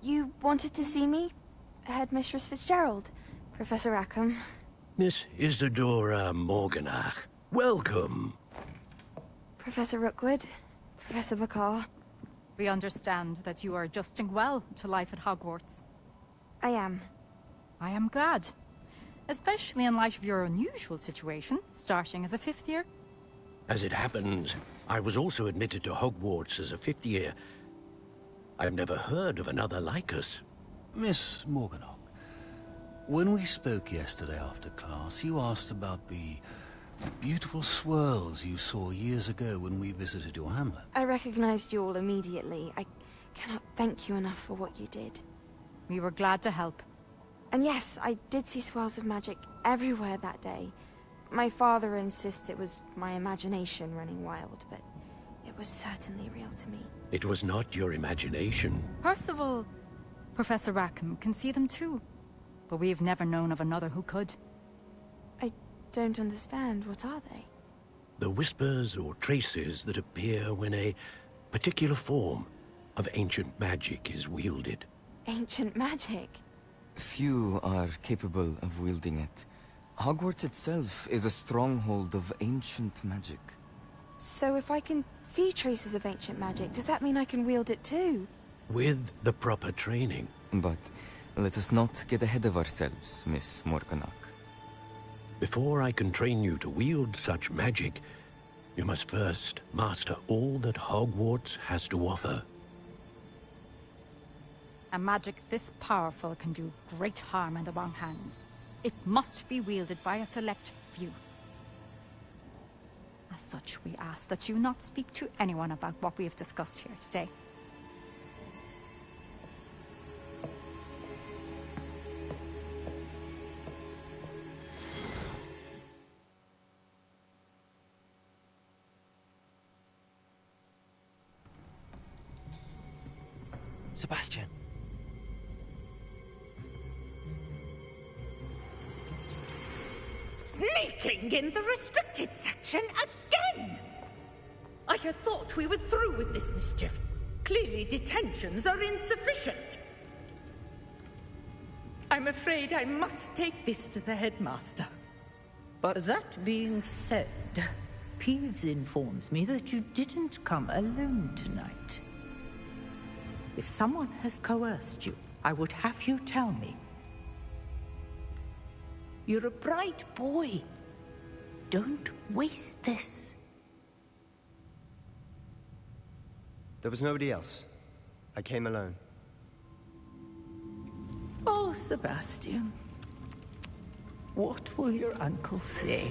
You wanted to see me? Headmistress Fitzgerald, Professor Rackham. Miss Isadora Morganach, welcome. Professor Rookwood, Professor Bakar. We understand that you are adjusting well to life at Hogwarts. I am. I am glad. Especially in light of your unusual situation, starting as a 5th year. As it happens, I was also admitted to Hogwarts as a 5th year. I've never heard of another like us. Miss Morganach, when we spoke yesterday after class, you asked about the beautiful swirls you saw years ago when we visited your hamlet. I recognized you all immediately. I cannot thank you enough for what you did. We were glad to help. And yes, I did see swirls of magic everywhere that day. My father insists it was my imagination running wild, but it was certainly real to me. It was not your imagination. Percival, Professor Rackham can see them too. But we've never known of another who could. I don't understand. What are they? The whispers or traces that appear when a particular form of ancient magic is wielded. Ancient magic? Few are capable of wielding it. Hogwarts itself is a stronghold of ancient magic. So if I can see traces of ancient magic, does that mean I can wield it too? With the proper training. But let us not get ahead of ourselves, Miss Morganach. Before I can train you to wield such magic, you must first master all that Hogwarts has to offer. A magic this powerful can do great harm in the wrong hands. It must be wielded by a select few. As such, we ask that you not speak to anyone about what we have discussed here today. Sebastian. Sneaking in the restricted section again! I had thought we were through with this mischief. Clearly detentions are insufficient. I'm afraid I must take this to the headmaster. But that being said, Peeves informs me that you didn't come alone tonight. If someone has coerced you, I would have you tell me. You're a bright boy. Don't waste this. There was nobody else. I came alone. Oh, Sebastian. What will your uncle say?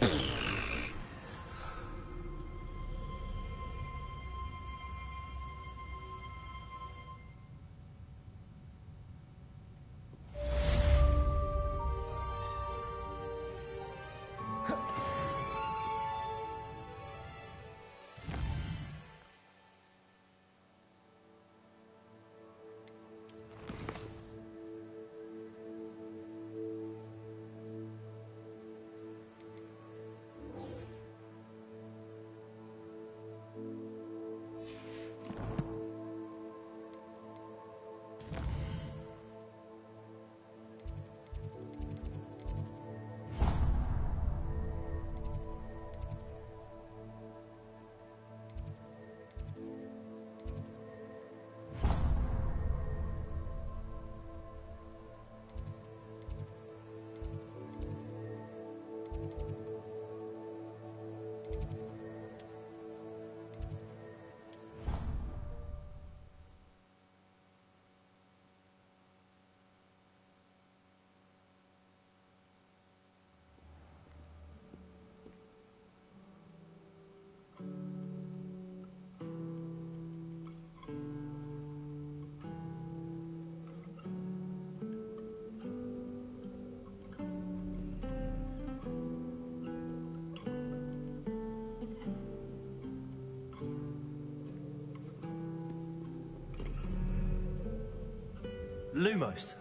Lumos.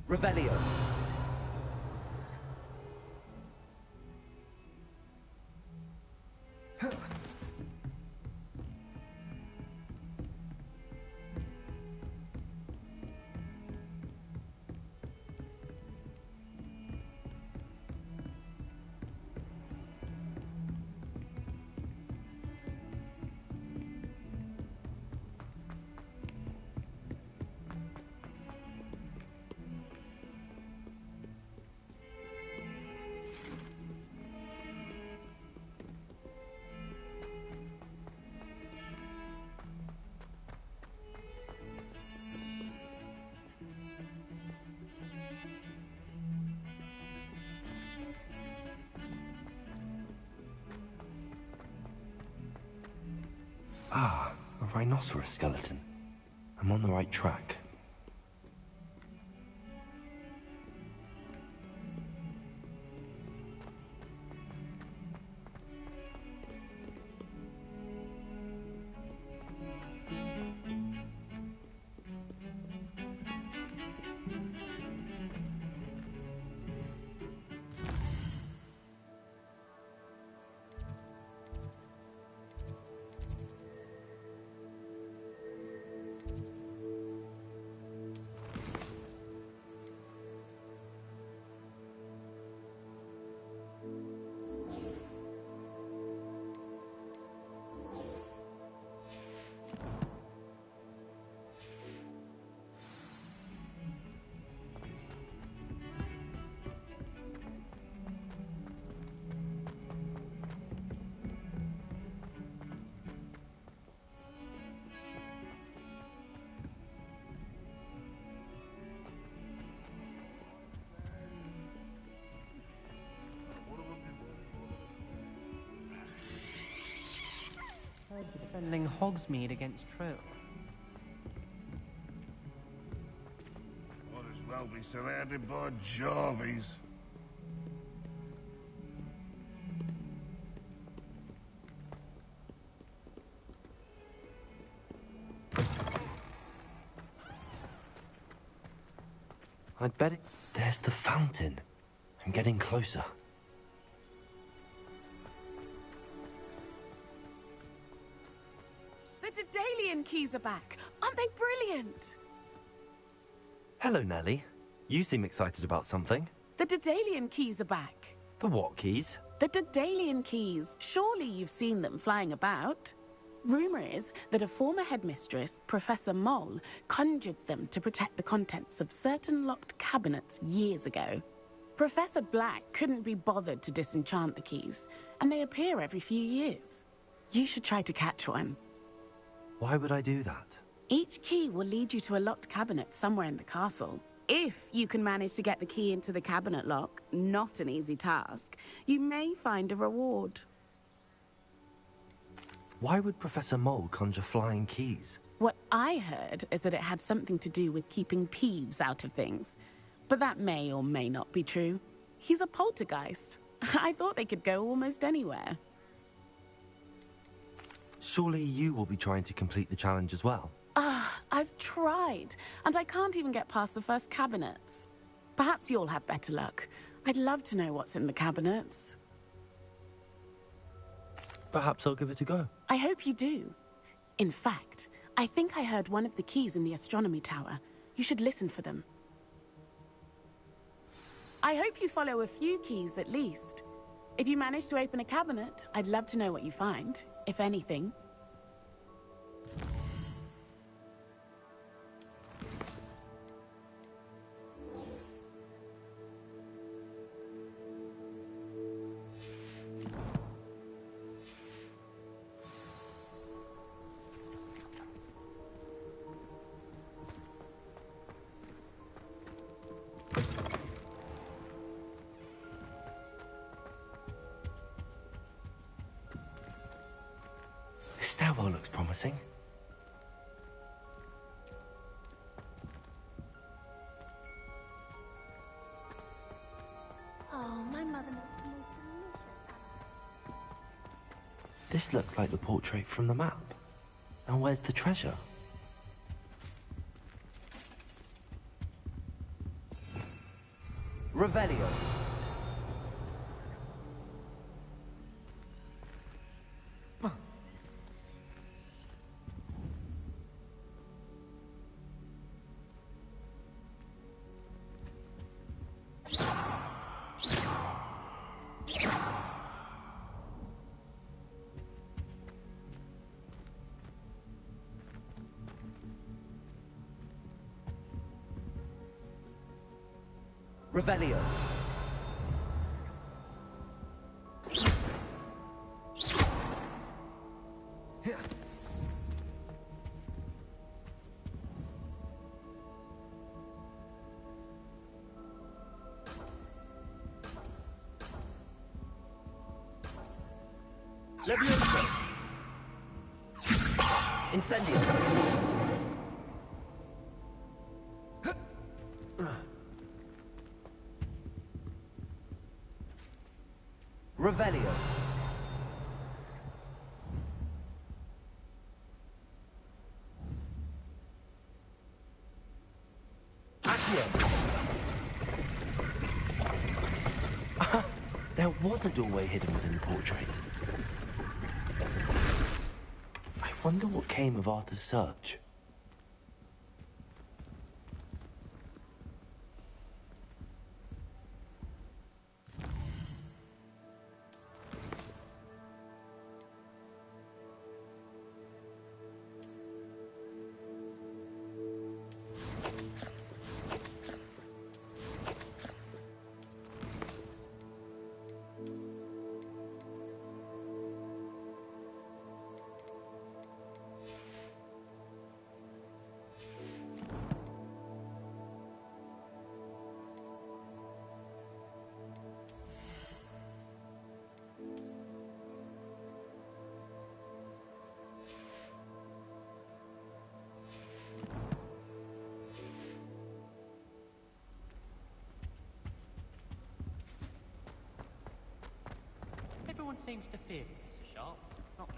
Revelio. Ah, a rhinoceros skeleton. I'm on the right track. Defending Hogsmeade against trolls. Might as well be surrounded by Jarvies. I'd bet it... There's the fountain. I'm getting closer. The Daedalian keys are back. Aren't they brilliant? Hello, Nellie. You seem excited about something. The Daedalian keys are back. The what keys? The Daedalian keys. Surely you've seen them flying about. Rumor is that a former headmistress, Professor Moll, conjured them to protect the contents of certain locked cabinets years ago. Professor Black couldn't be bothered to disenchant the keys, and they appear every few years. You should try to catch one. Why would I do that? Each key will lead you to a locked cabinet somewhere in the castle. If you can manage to get the key into the cabinet lock, not an easy task, you may find a reward. Why would Professor Mole conjure flying keys? What I heard is that it had something to do with keeping Peeves out of things. But that may or may not be true. He's a poltergeist. I thought they could go almost anywhere. Surely you will be trying to complete the challenge as well. I've tried, and I can't even get past the first cabinets. Perhaps you'll have better luck. I'd love to know what's in the cabinets. Perhaps I'll give it a go. I hope you do. In fact, I think I heard one of the keys in the astronomy tower. You should listen for them. I hope you follow a few keys at least. If you manage to open a cabinet, I'd love to know what you find, if anything. This stairwell looks promising. Oh, my mother makes the most delicious. This looks like the portrait from the map. And where's the treasure? Revelio. Revelio. Levioso. Incendio. Revelio. Accio. There was a doorway hidden within the portrait. I wonder what came of Arthur's search. Everyone seems to fear Professor Sharp. Not me.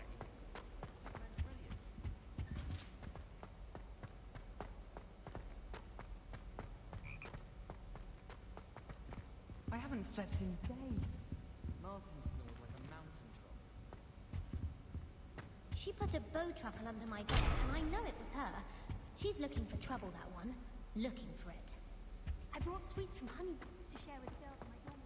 I haven't slept in days. Martin snores like a mountain troll. She put a bow truckle under my bed, and I know it was her. She's looking for trouble, that one. Looking for it. I brought sweets from Hogwarts to share with girls in my dorm.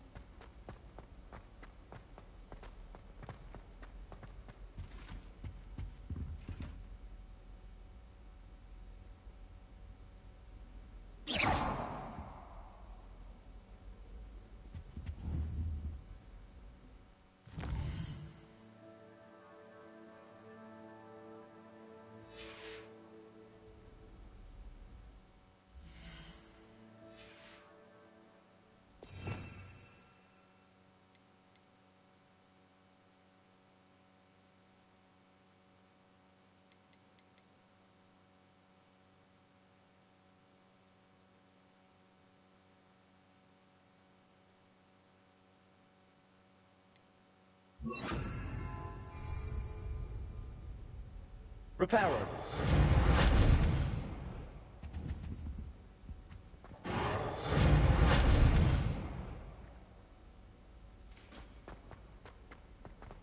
Reparo.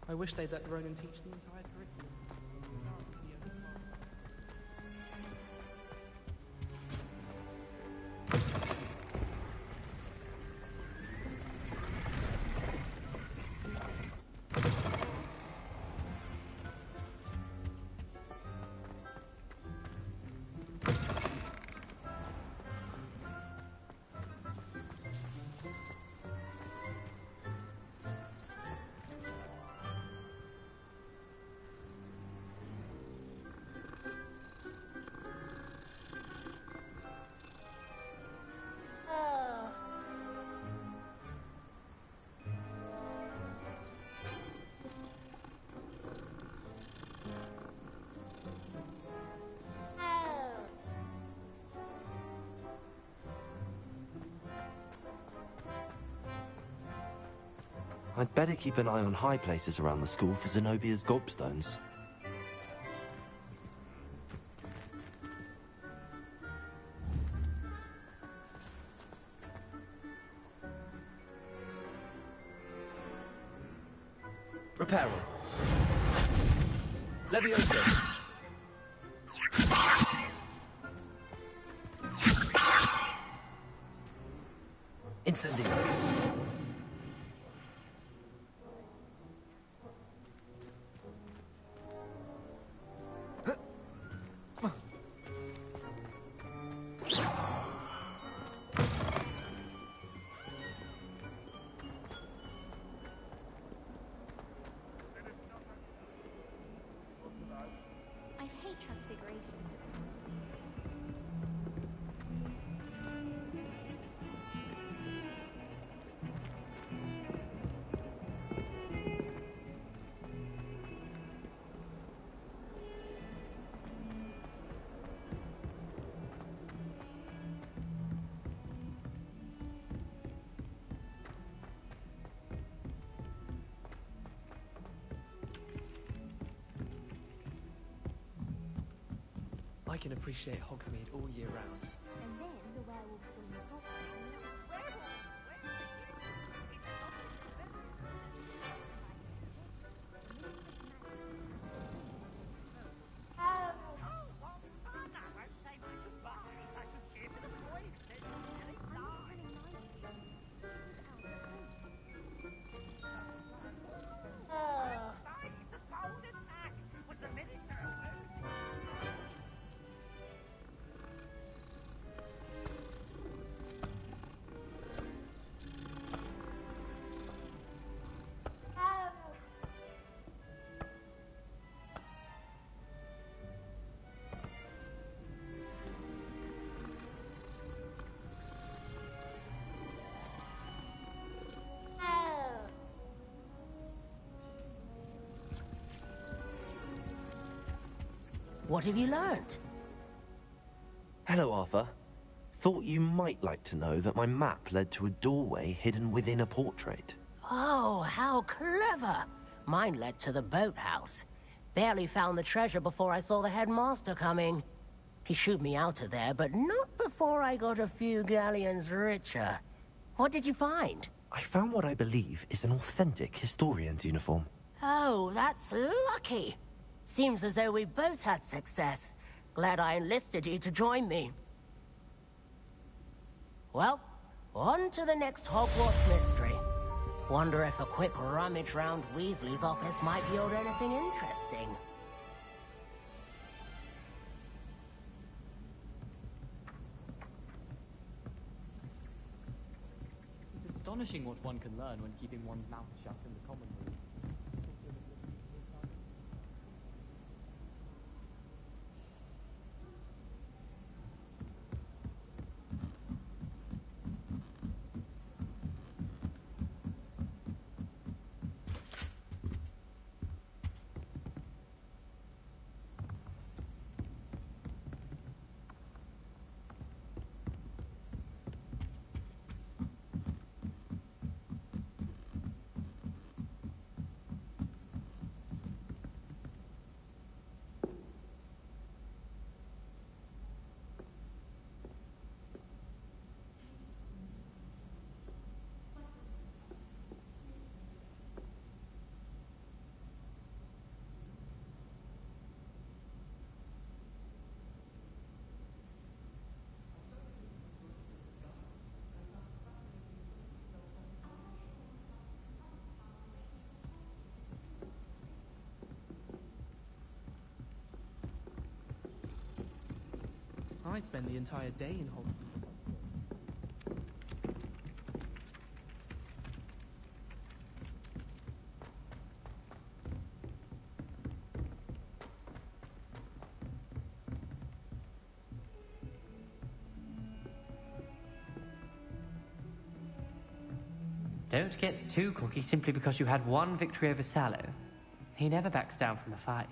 I wish they'd let Ronan teach the entire curriculum. I'd better keep an eye on high places around the school for Zenobia's gobstones. Reparo. Levioso. Incendio. I'd hate transfiguration. I can appreciate Hogsmeade all year round. And then the werewolves join the top. What have you learned? Hello, Arthur. Thought you might like to know that my map led to a doorway hidden within a portrait. Oh, how clever! Mine led to the boathouse. Barely found the treasure before I saw the headmaster coming. He shooed me out of there, but not before I got a few galleons richer. What did you find? I found what I believe is an authentic historian's uniform. Oh, that's lucky. Seems as though we both had success. Glad I enlisted you to join me. Well, on to the next Hogwarts mystery. Wonder if a quick rummage round Weasley's office might yield anything interesting. It's astonishing what one can learn when keeping one's mouth shut in the common room. I spend the entire day in Hogwarts. Don't get too cocky simply because you had one victory over Sallow. He never backs down from a fight.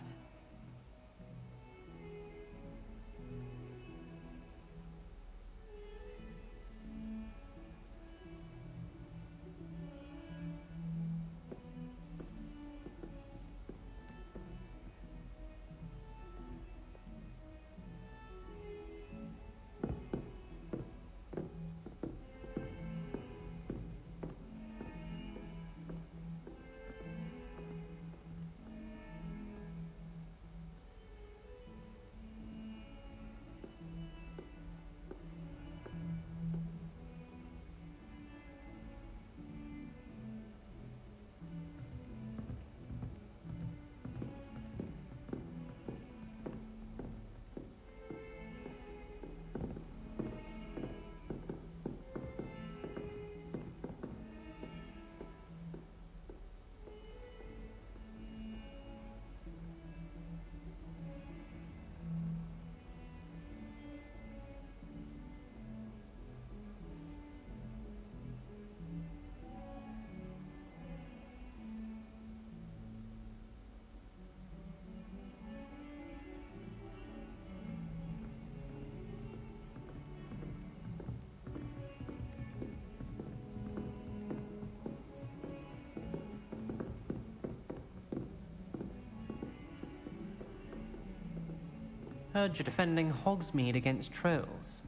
Heard you're defending Hogsmeade against trolls.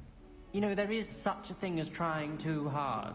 You know, there is such a thing as trying too hard.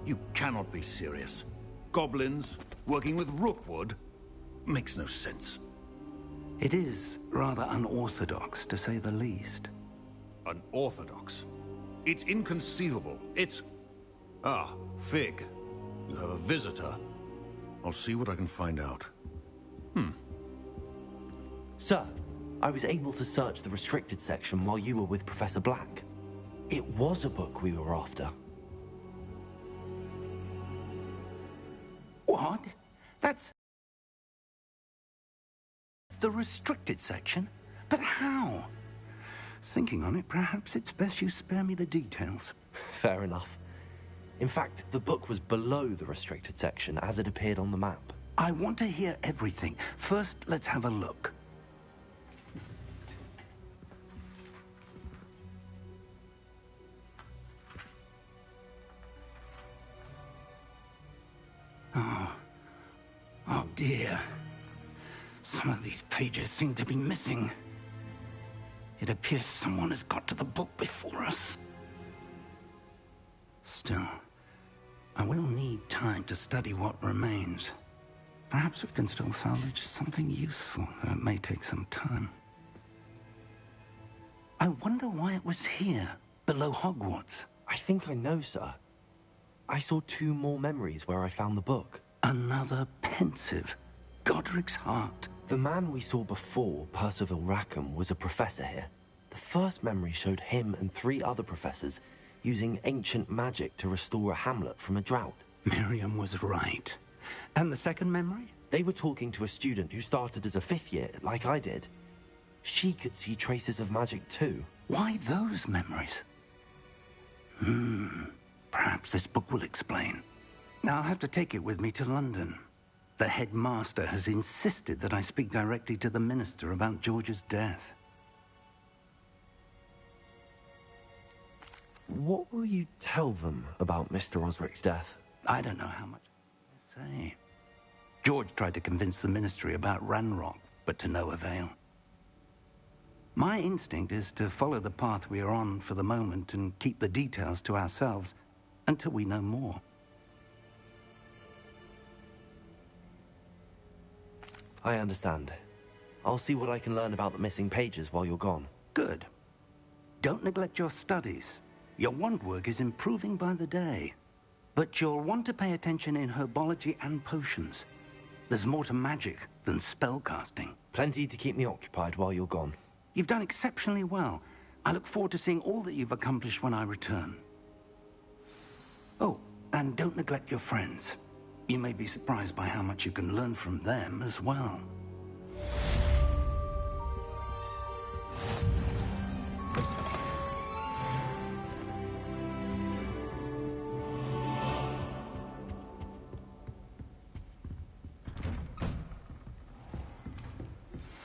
You cannot be serious. Goblins working with Rookwood? Makes no sense. It is rather unorthodox, to say the least. Unorthodox? It's inconceivable. It's... Ah, Fig. You have a visitor. I'll see what I can find out. Sir, I was able to search the restricted section while you were with Professor Black. It was a book we were after. What? That's the restricted section? But how? Thinking on it, perhaps it's best you spare me the details. Fair enough. In fact, the book was below the restricted section as it appeared on the map. I want to hear everything. First, let's have a look. Oh dear. Some of these pages seem to be missing. It appears someone has got to the book before us. Still, I will need time to study what remains. Perhaps we can still salvage something useful, though it may take some time. I wonder why it was here, below Hogwarts. I think I know, sir. I saw 2 more memories where I found the book. Another pensive. Godric's heart. The man we saw before, Percival Rackham, was a professor here. The first memory showed him and 3 other professors using ancient magic to restore a hamlet from a drought. Miriam was right. And the second memory? They were talking to a student who started as a 5th year, like I did. She could see traces of magic too. Why those memories? Perhaps this book will explain. Now I'll have to take it with me to London. The headmaster has insisted that I speak directly to the minister about George's death. What will you tell them about Mr. Osric's death? I don't know how much to say. George tried to convince the ministry about Ranrock, but to no avail. My instinct is to follow the path we are on for the moment and keep the details to ourselves until we know more. I understand. I'll see what I can learn about the missing pages while you're gone. Good. Don't neglect your studies. Your wand work is improving by the day. But you'll want to pay attention in herbology and potions. There's more to magic than spellcasting. Plenty to keep me occupied while you're gone. You've done exceptionally well. I look forward to seeing all that you've accomplished when I return. Oh, and don't neglect your friends. You may be surprised by how much you can learn from them as well.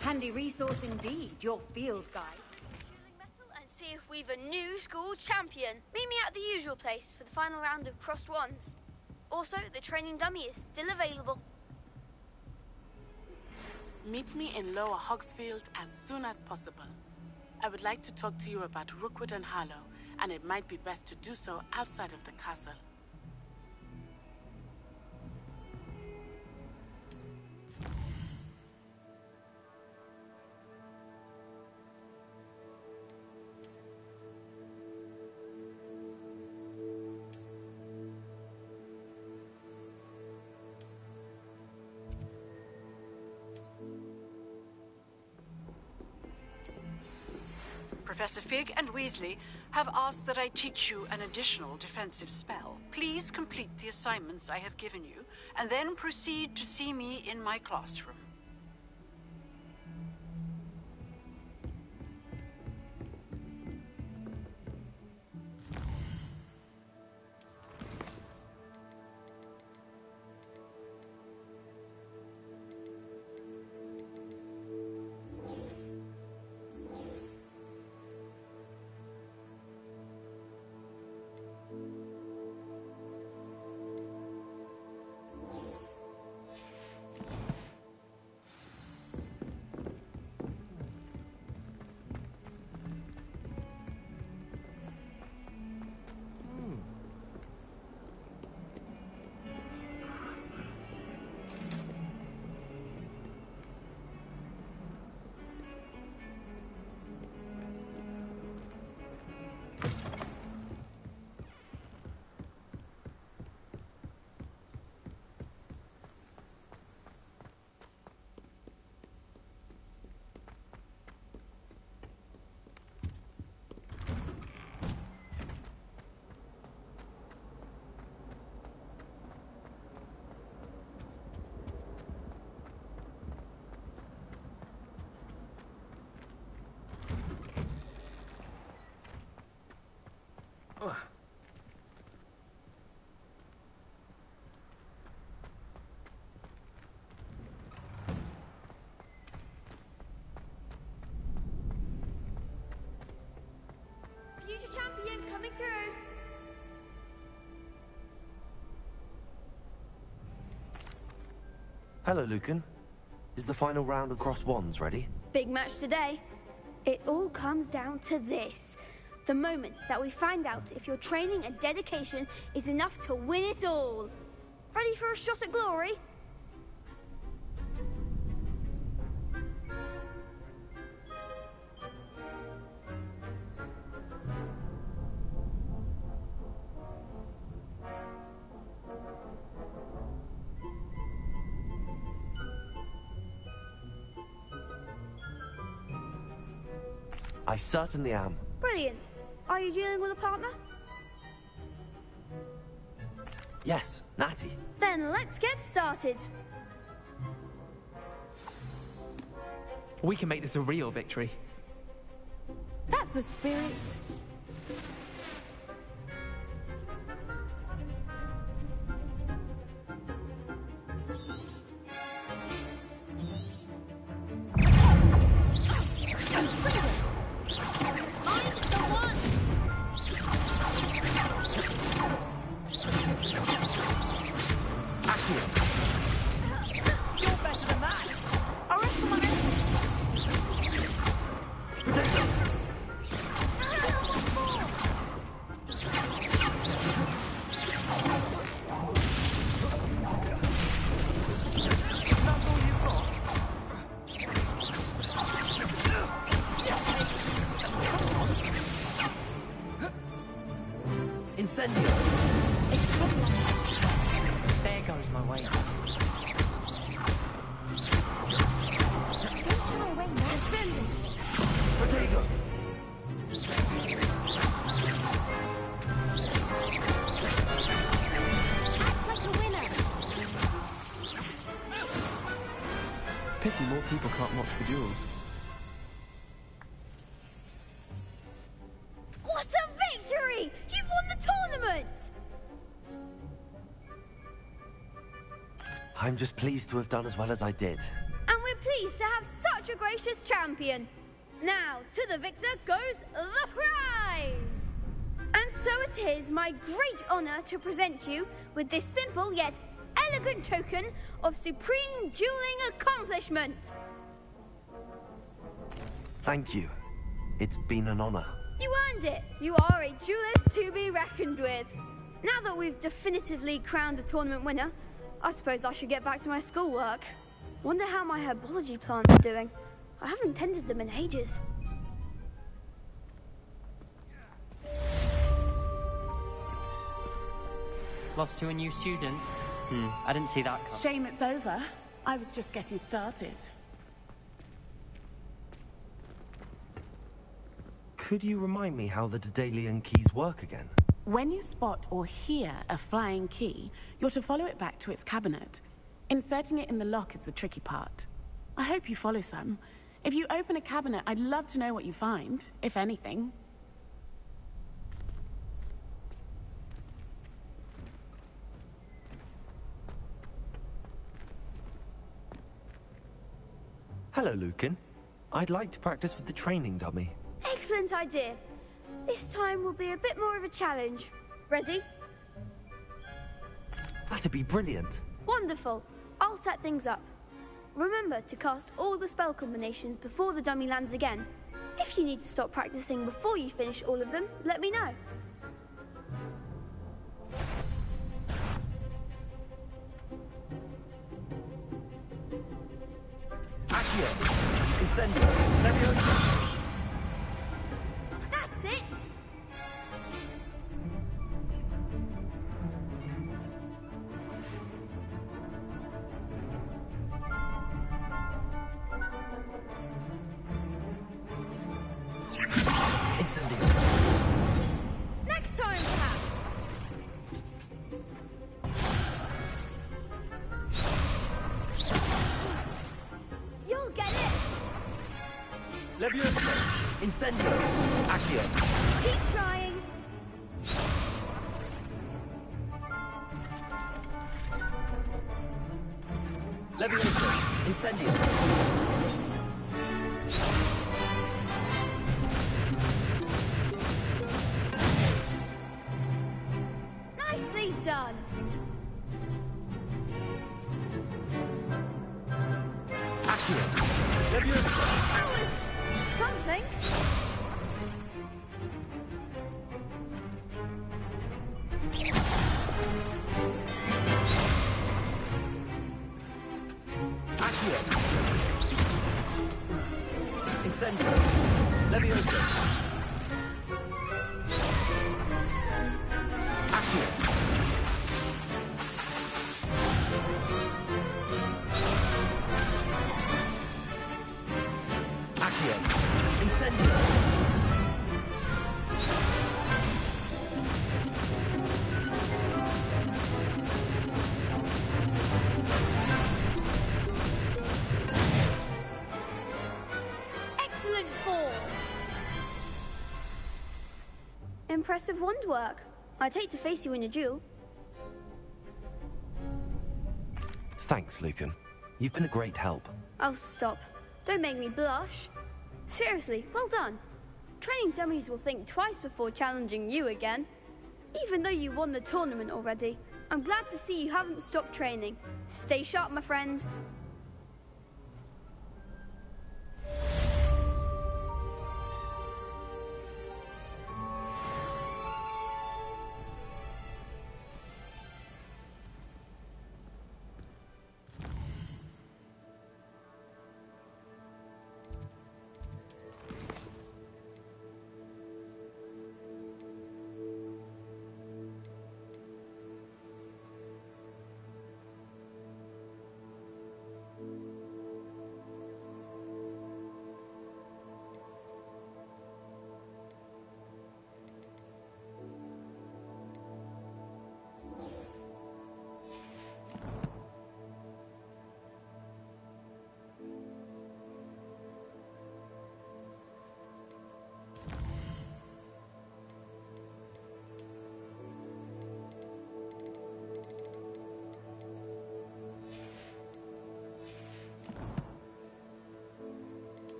Handy resource indeed, your field guide. And see if we've a new school champion. Meet me at the usual place for the final round of crossed wands. Also, the training dummy is still available. Meet me in Lower Hogsfield as soon as possible. I would like to talk to you about Rookwood and Harlow, and it might be best to do so outside of the castle. Professor Fig and Weasley have asked that I teach you an additional defensive spell. Please complete the assignments I have given you, and then proceed to see me in my classroom. Hello, Lucan. Is the final round of Cross Wands ready? Big match today. It all comes down to this. The moment that we find out if your training and dedication is enough to win it all. Ready for a shot at glory? I certainly am. Brilliant. Are you dealing with a partner? Yes, Natty. Then let's get started. We can make this a real victory. That's the spirit. Incendio! There goes my way. Potato! Pity more people can't watch the duels. What a victory! You've won the tournament! I'm just pleased to have done as well as I did. And we're pleased to have such a gracious champion. Now, to the victor goes the prize! And so it is my great honor to present you with this simple yet elegant token of supreme dueling accomplishment. Thank you. It's been an honor. You earned it. You are a duelist to be reckoned with. Now that we've definitively crowned the tournament winner, I suppose I should get back to my schoolwork. Wonder how my herbology plants are doing. I haven't tended them in ages. Lost to a new student? I didn't see that come. Shame it's over. I was just getting started. Could you remind me how the Daedalian keys work again? When you spot or hear a flying key, you're to follow it back to its cabinet. Inserting it in the lock is the tricky part. I hope you follow some. If you open a cabinet, I'd love to know what you find, if anything. Hello, Lucan. I'd like to practice with the training dummy. Excellent idea. This time will be a bit more of a challenge. Ready? That'd be brilliant. Wonderful. I'll set things up. Remember to cast all the spell combinations before the dummy lands again. If you need to stop practicing before you finish all of them, let me know. Accio! Incendio! Leviosa! That's it! Incendio! Next time, perhaps! You'll get it! Leviosa! Incendio! Accio! Keep trying! Leviosa! Incendio! Nicely done! Something. Incendio. Levioso. Accio. Accio. Incendio. Excellent form. Impressive wand work. I'd hate to face you in a duel. Thanks, Lucan. You've been a great help. Oh, stop. Don't make me blush. Seriously, well done. Training dummies will think twice before challenging you again. Even though you won the tournament already, I'm glad to see you haven't stopped training. Stay sharp, my friend.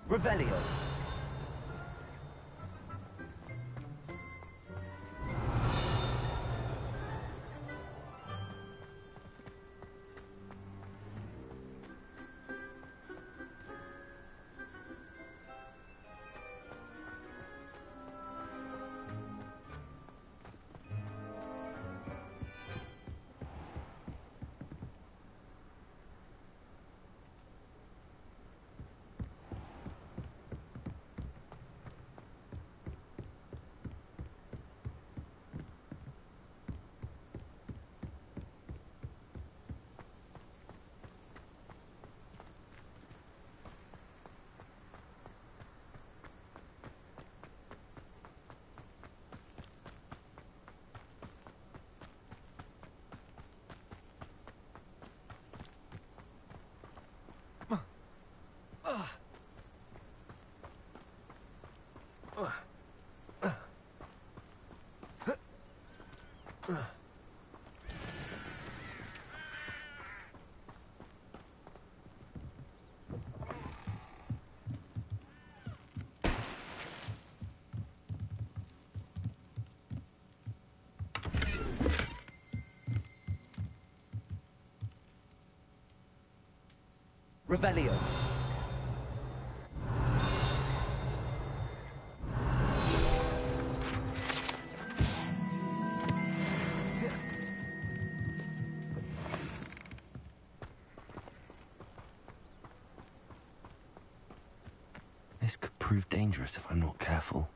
Revelio. Revelio. This could prove dangerous if I'm not careful.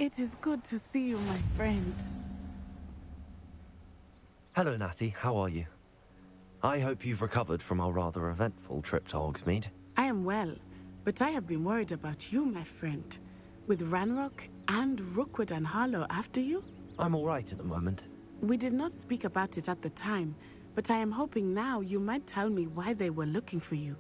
It is good to see you, my friend. Hello, Natty. How are you? I hope you've recovered from our rather eventful trip to Hogsmeade. I am well, but I have been worried about you, my friend. With Ranrock and Rookwood and Harlow after you? I'm all right at the moment. We did not speak about it at the time, but I am hoping now you might tell me why they were looking for you.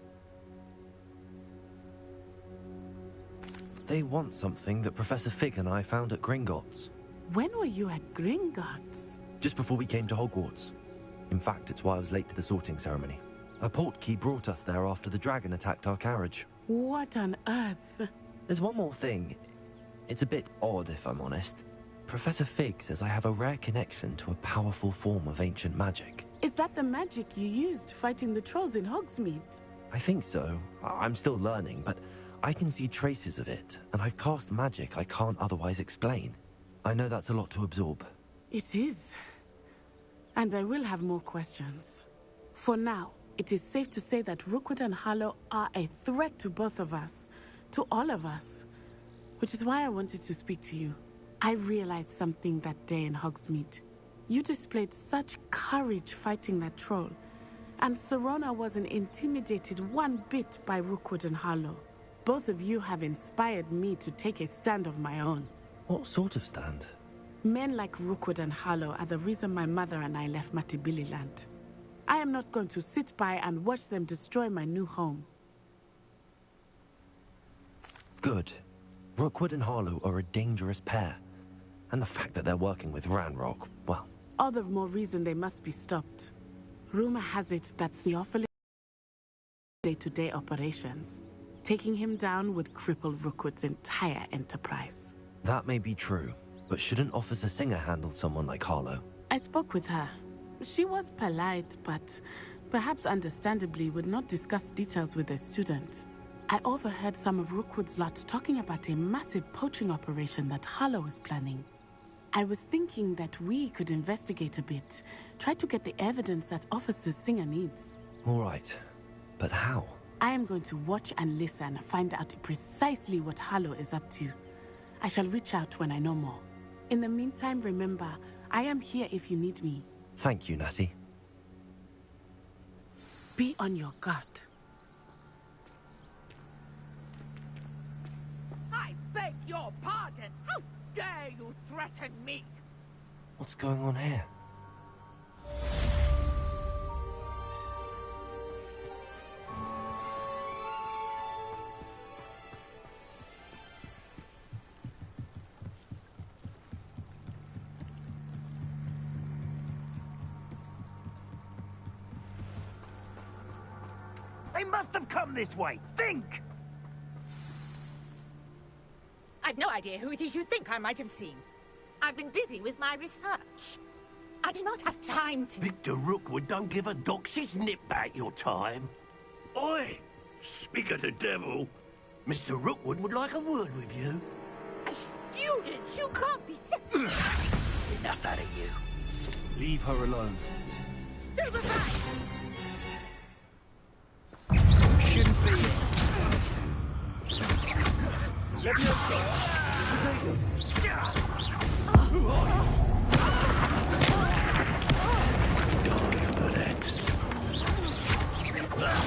They want something that Professor Fig and I found at Gringotts. When were you at Gringotts? Just before we came to Hogwarts. In fact, it's why I was late to the sorting ceremony. A portkey brought us there after the dragon attacked our carriage. What on earth? There's one more thing. It's a bit odd, if I'm honest. Professor Fig says I have a rare connection to a powerful form of ancient magic. Is that the magic you used fighting the trolls in Hogsmeade? I think so. I'm still learning, but I can see traces of it, and I've cast magic I can't otherwise explain. I know that's a lot to absorb. It is. And I will have more questions. For now, it is safe to say that Rookwood and Harlow are a threat to both of us. To all of us. Which is why I wanted to speak to you. I realized something that day in Hogsmeade. You displayed such courage fighting that troll. And Serona wasn't intimidated one bit by Rookwood and Harlow. Both of you have inspired me to take a stand of my own. What sort of stand? Men like Rookwood and Harlow are the reason my mother and I left Matibililand. I am not going to sit by and watch them destroy my new home. Good. Rookwood and Harlow are a dangerous pair. And the fact that they're working with Ranrock, well... All the more reason they must be stopped. Rumor has it that Theophilus day-to-day operations. Taking him down would cripple Rookwood's entire enterprise. That may be true, but shouldn't Officer Singer handle someone like Harlow? I spoke with her. She was polite, but perhaps understandably would not discuss details with a student. I overheard some of Rookwood's lot talking about a massive poaching operation that Harlow is planning. I was thinking that we could investigate a bit, try to get the evidence that Officer Singer needs. All right, but how? I am going to watch and listen, find out precisely what Harlow is up to. I shall reach out when I know more. In the meantime, remember, I am here if you need me. Thank you, Natty. Be on your guard. I beg your pardon. How dare you threaten me? What's going on here? They must have come this way. Think! I've no idea who it is you think I might have seen. I've been busy with my research. I do not have time to... Victor Rookwood don't give a doxy's nip back your time. Oi! Speak of the devil. Mr. Rookwood would like a word with you. A student? You can't be... Enough out of you. Leave her alone. Stupefy! Shouldn't be here. Let me aside. Die for that.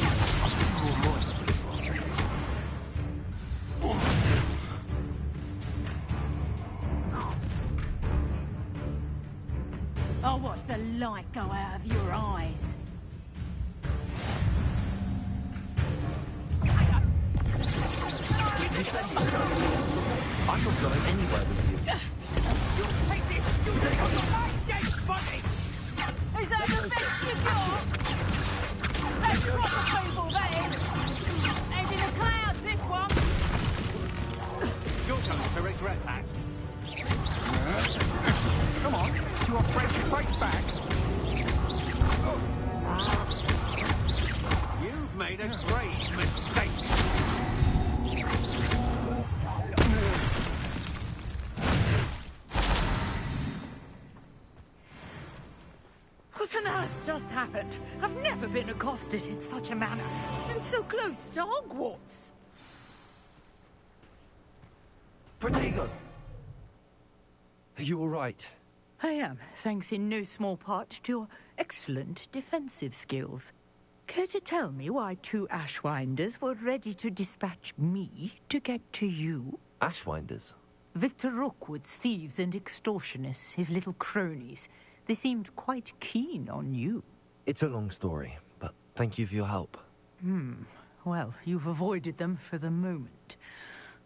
I'll watch the light go out of your eyes. I'm not going anywhere with you. You take this student on my dead body! Is that the best you got? That's proper people, that is. And in the clouds, this one. You're going to regret that. Come on, you are afraid to fight back. You've made a grave mistake. What on earth just happened? I've never been accosted in such a manner, and so close to Hogwarts. Protego! Are you all right? I am, thanks in no small part to your excellent defensive skills. Care to tell me why 2 Ashwinders were ready to dispatch me to get to you? Ashwinders? Victor Rookwood's thieves and extortionists, his little cronies. They seemed quite keen on you. It's a long story, but thank you for your help. Well, you've avoided them for the moment.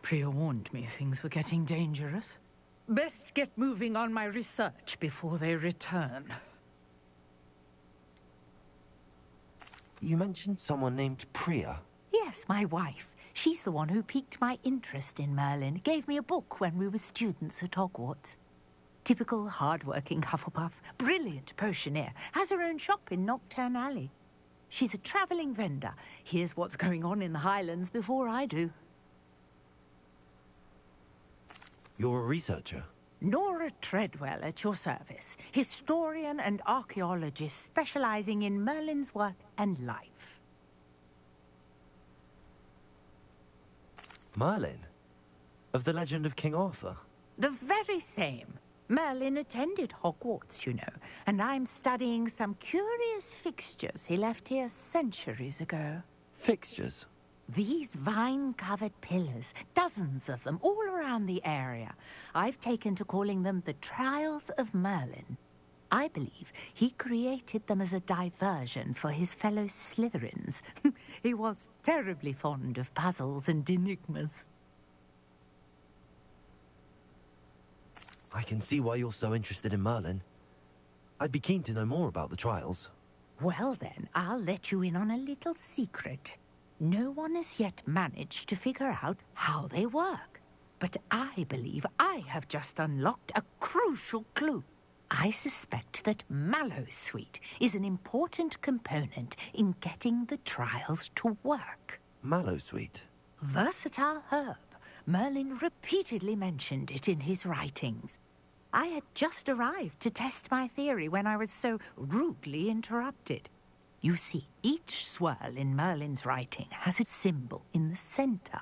Priya warned me things were getting dangerous. Best get moving on my research before they return. You mentioned someone named Priya. Yes, my wife. She's the one who piqued my interest in Merlin. Gave me a book when we were students at Hogwarts. Typical hard-working Hufflepuff, brilliant potioneer, has her own shop in Nocturne Alley. She's a travelling vendor. Hears what's going on in the Highlands before I do. You're a researcher? Nora Treadwell at your service. Historian and archaeologist specialising in Merlin's work and life. Merlin? Of the legend of King Arthur? The very same. Merlin attended Hogwarts, you know, and I'm studying some curious fixtures he left here centuries ago. Fixtures? These vine-covered pillars, dozens of them, all around the area. I've taken to calling them the Trials of Merlin. I believe he created them as a diversion for his fellow Slytherins. He was terribly fond of puzzles and enigmas. I can see why you're so interested in Merlin. I'd be keen to know more about the trials. Well then, I'll let you in on a little secret. No one has yet managed to figure out how they work. But I believe I have just unlocked a crucial clue. I suspect that Mallowsweet is an important component in getting the trials to work. Mallowsweet? Versatile herb. Merlin repeatedly mentioned it in his writings. I had just arrived to test my theory when I was so rudely interrupted. You see, each swirl in Merlin's writing has its symbol in the center.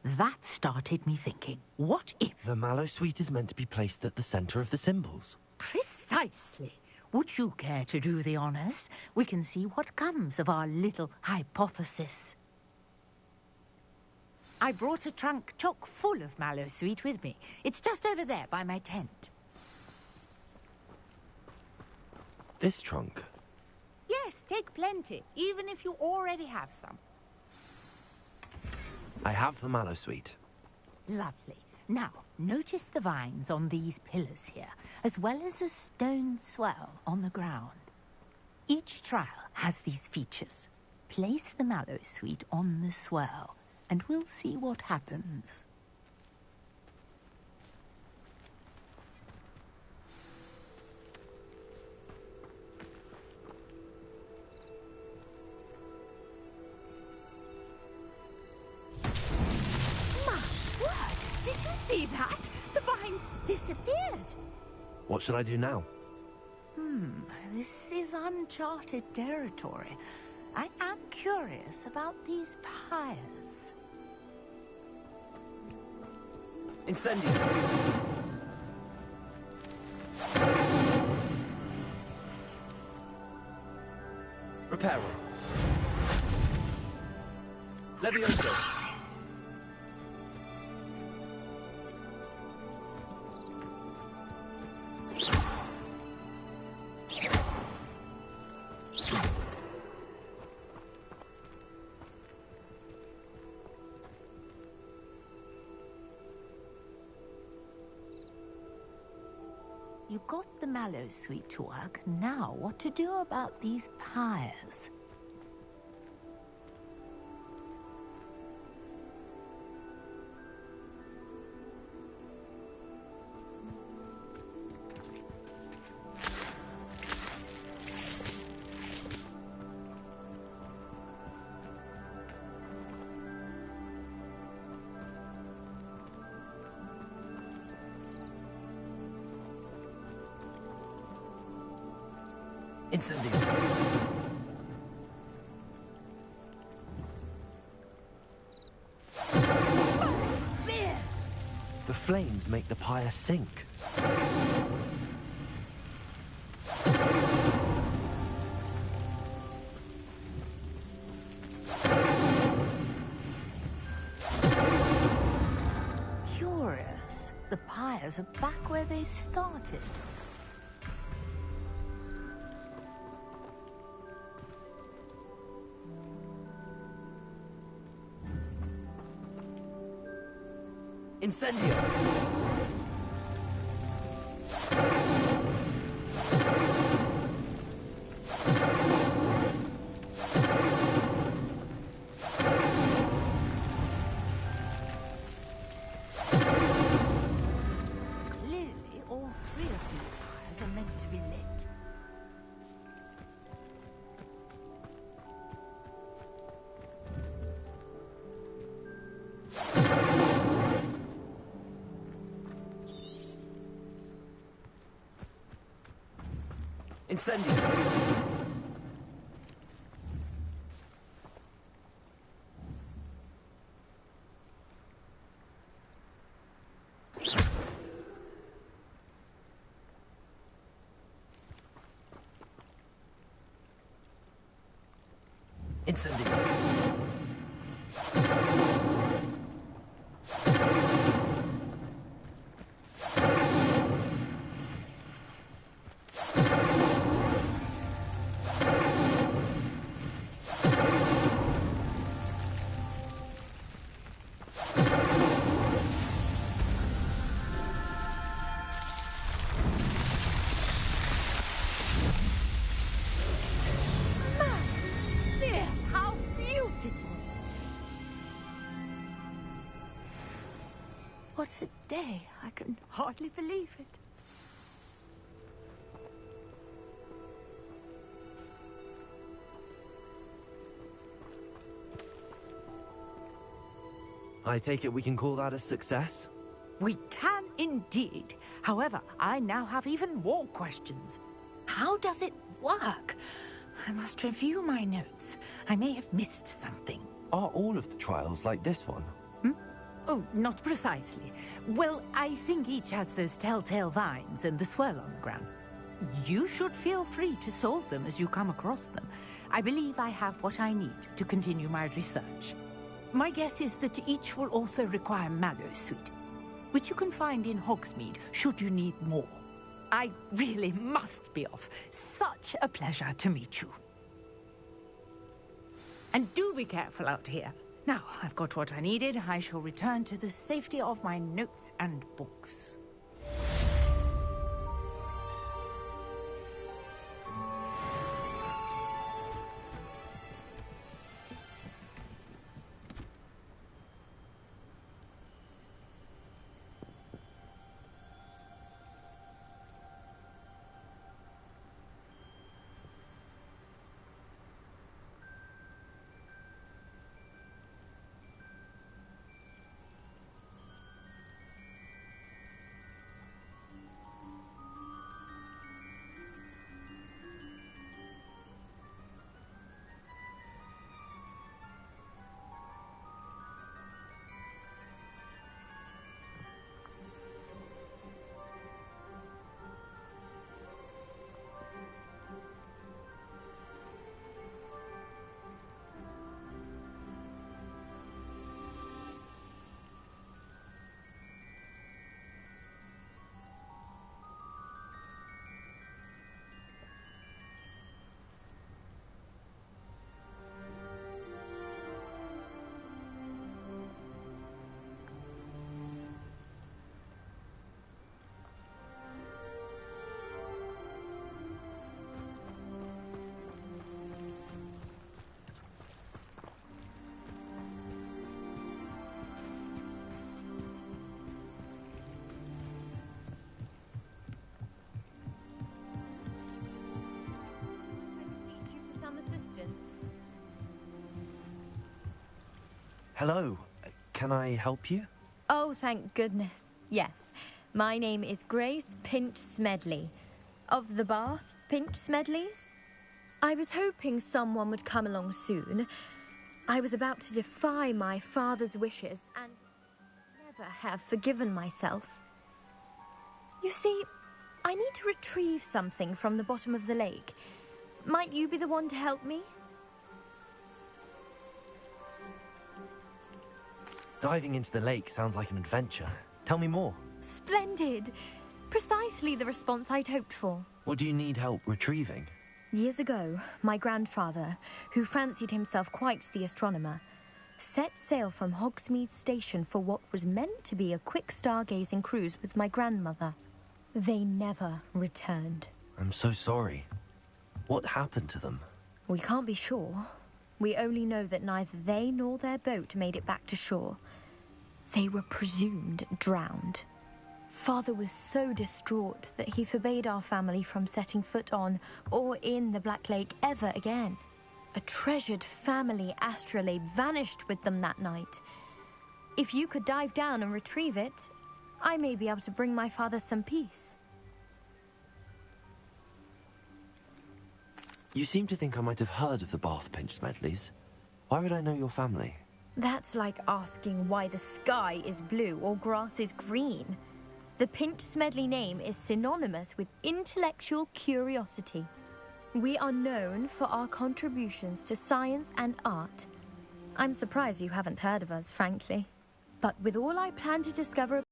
That started me thinking, what if... The Mallowsweet is meant to be placed at the center of the symbols. Precisely. Would you care to do the honors? We can see what comes of our little hypothesis. I brought a trunk chock full of Mallowsweet with me. It's just over there by my tent. This trunk? Yes, take plenty, even if you already have some. I have the Mallowsweet. Lovely. Now, notice the vines on these pillars here, as well as a stone swell on the ground. Each trial has these features. Place the Mallowsweet on the swell, and we'll see what happens. Did you see that? The vines disappeared. What should I do now? This is uncharted territory. I am curious about these pyres. Incendio! Reparo. Levioso. You got the Mallowsweet to work. Now, what to do about these pyres? Incendio. Beard! The flames make the pyre sink. Curious. The pyres are back where they started. Incendio! Clearly, all three of these pyres are meant to be lit. Incendio! Incendio! There, how beautiful! What a day! I can hardly believe it. I take it we can call that a success? We can indeed. However, I now have even more questions. How does it work? I must review my notes. I may have missed something. Are all of the trials like this one? Oh, not precisely. Well, I think each has those telltale vines and the swirl on the ground. You should feel free to solve them as you come across them. I believe I have what I need to continue my research. My guess is that each will also require mallow sweet, which you can find in Hogsmeade should you need more. I really must be off. Such a pleasure to meet you. And do be careful out here. Now, I've got what I needed. I shall return to the safety of my notes and books. Hello. Can I help you? Oh, thank goodness. Yes. My name is Grace Pinch Smedley. Of the Bath Pinch Smedleys? I was hoping someone would come along soon. I was about to defy my father's wishes and never have forgiven myself. You see, I need to retrieve something from the bottom of the lake. Might you be the one to help me? Diving into the lake sounds like an adventure. Tell me more. Splendid! Precisely the response I'd hoped for. What do you need help retrieving? Years ago, my grandfather, who fancied himself quite the astronomer, set sail from Hogsmeade Station for what was meant to be a quick stargazing cruise with my grandmother. They never returned. I'm so sorry. What happened to them? We can't be sure. We only know that neither they nor their boat made it back to shore. They were presumed drowned. Father was so distraught that he forbade our family from setting foot on or in the Black Lake ever again. A treasured family astrolabe vanished with them that night. If you could dive down and retrieve it, I may be able to bring my father some peace. You seem to think I might have heard of the Bath Pinch Smedleys. Why would I know your family? That's like asking why the sky is blue or grass is green. The Pinch Smedley name is synonymous with intellectual curiosity. We are known for our contributions to science and art. I'm surprised you haven't heard of us, frankly. But with all I plan to discover,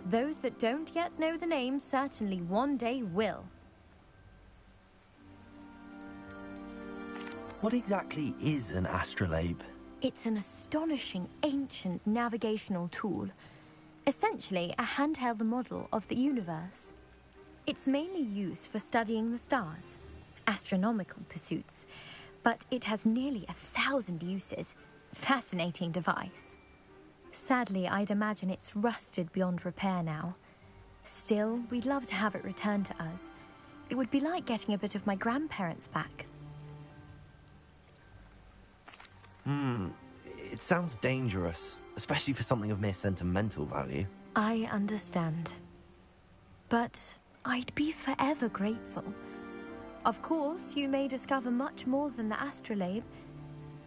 those that don't yet know the name certainly one day will. What exactly is an astrolabe? It's an astonishing ancient navigational tool. Essentially a handheld model of the universe. It's mainly used for studying the stars, astronomical pursuits, but it has nearly 1,000 uses. Fascinating device. Sadly, I'd imagine it's rusted beyond repair now. Still, we'd love to have it returned to us. It would be like getting a bit of my grandparents back. It sounds dangerous, especially for something of mere sentimental value. I understand. But I'd be forever grateful. Of course, you may discover much more than the astrolabe.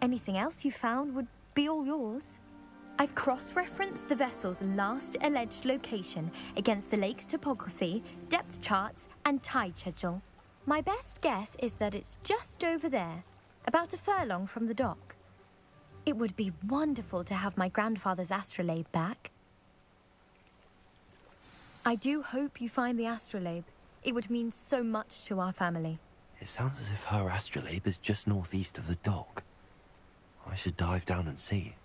Anything else you found would be all yours. I've cross-referenced the vessel's last alleged location against the lake's topography, depth charts, and tide schedule. My best guess is that it's just over there, about a furlong from the dock. It would be wonderful to have my grandfather's astrolabe back. I do hope you find the astrolabe. It would mean so much to our family. It sounds as if her astrolabe is just northeast of the dock. I should dive down and see.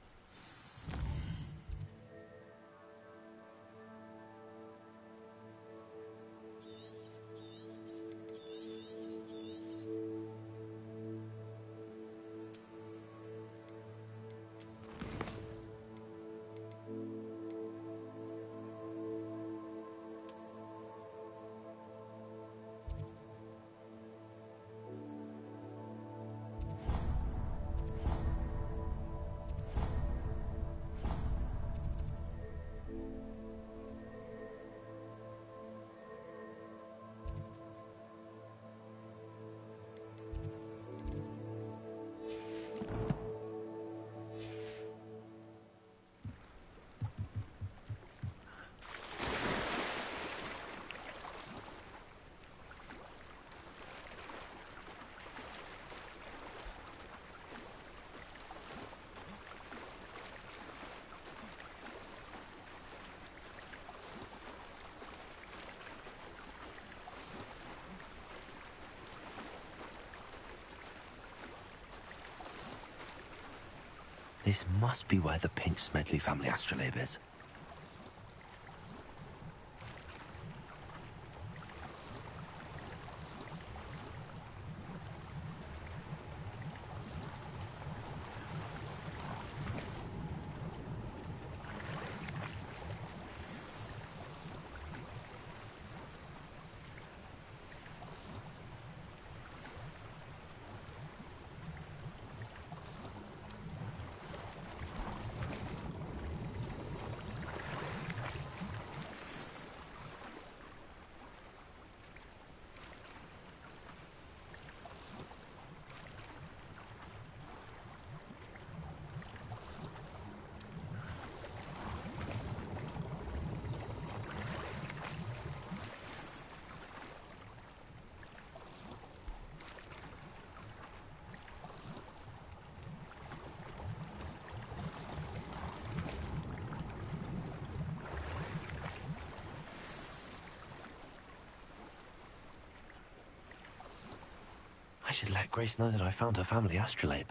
This must be where the Pinch Smedley family astrolabe is. I should let Grace know that I found her family astrolabe.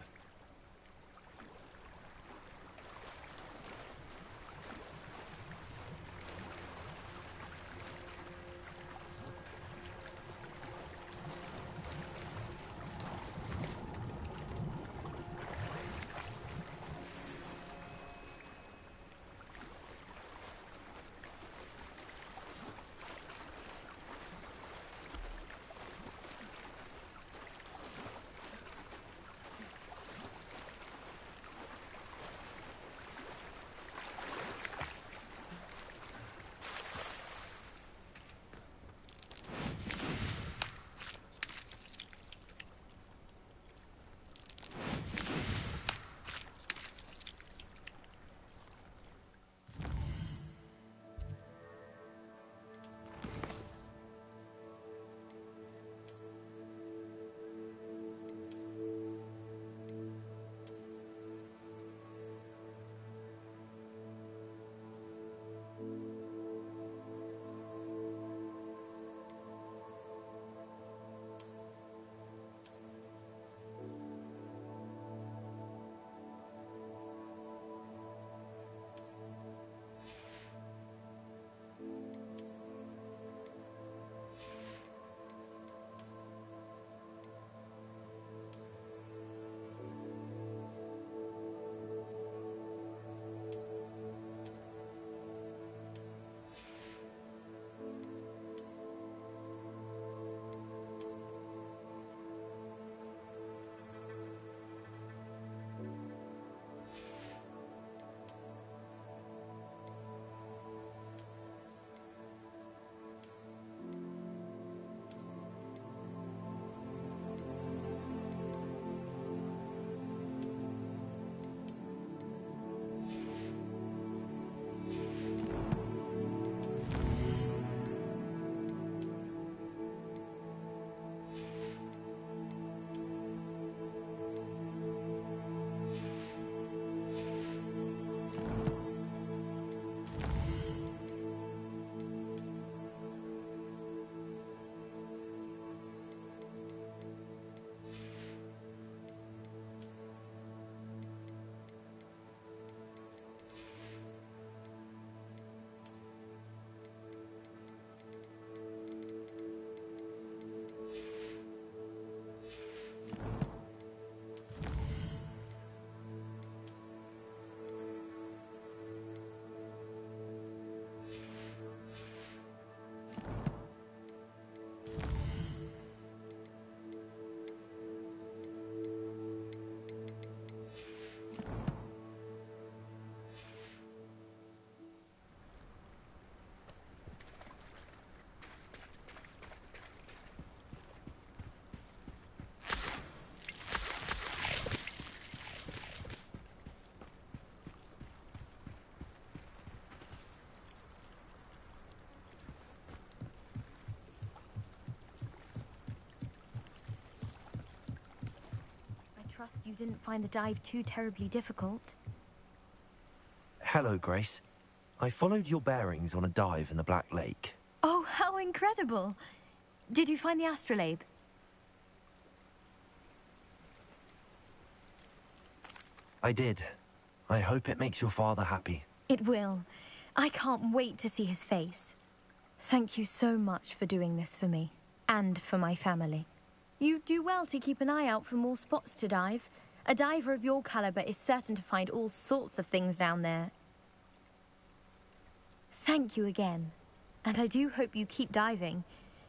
Trust you didn't find the dive too terribly difficult. Hello, Grace. I followed your bearings on a dive in the Black Lake. Oh, how incredible! Did you find the astrolabe? I did. I hope it makes your father happy. It will. I can't wait to see his face. Thank you so much for doing this for me, and for my family. You do well to keep an eye out for more spots to dive. A diver of your caliber is certain to find all sorts of things down there. Thank you again. And I do hope you keep diving.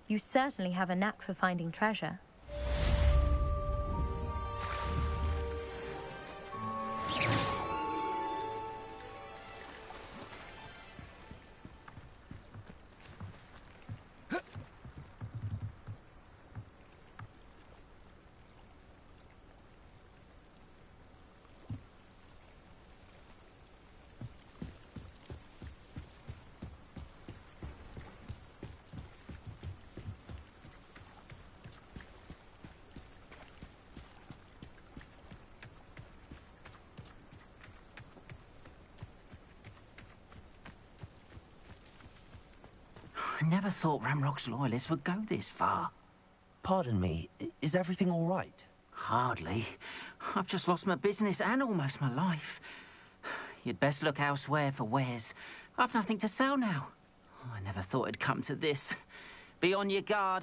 You certainly have a knack for finding treasure. I never thought Ramrock's loyalists would go this far. Pardon me, is everything all right? Hardly. I've just lost my business and almost my life. You'd best look elsewhere for wares. I've nothing to sell now. I never thought it'd come to this. Be on your guard.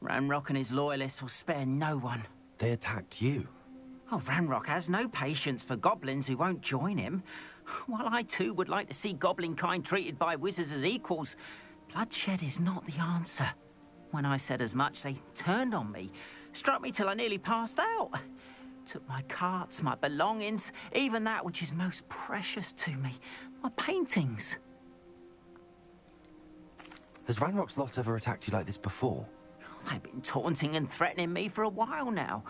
Ranrock and his loyalists will spare no one. They attacked you? Oh, Ranrock has no patience for goblins who won't join him. While I too would like to see goblin kind treated by wizards as equals, bloodshed is not the answer. When I said as much, they turned on me, struck me till I nearly passed out. Took my carts, my belongings, even that which is most precious to me, my paintings. Has Ranrock's lot ever attacked you like this before? They've been taunting and threatening me for a while now.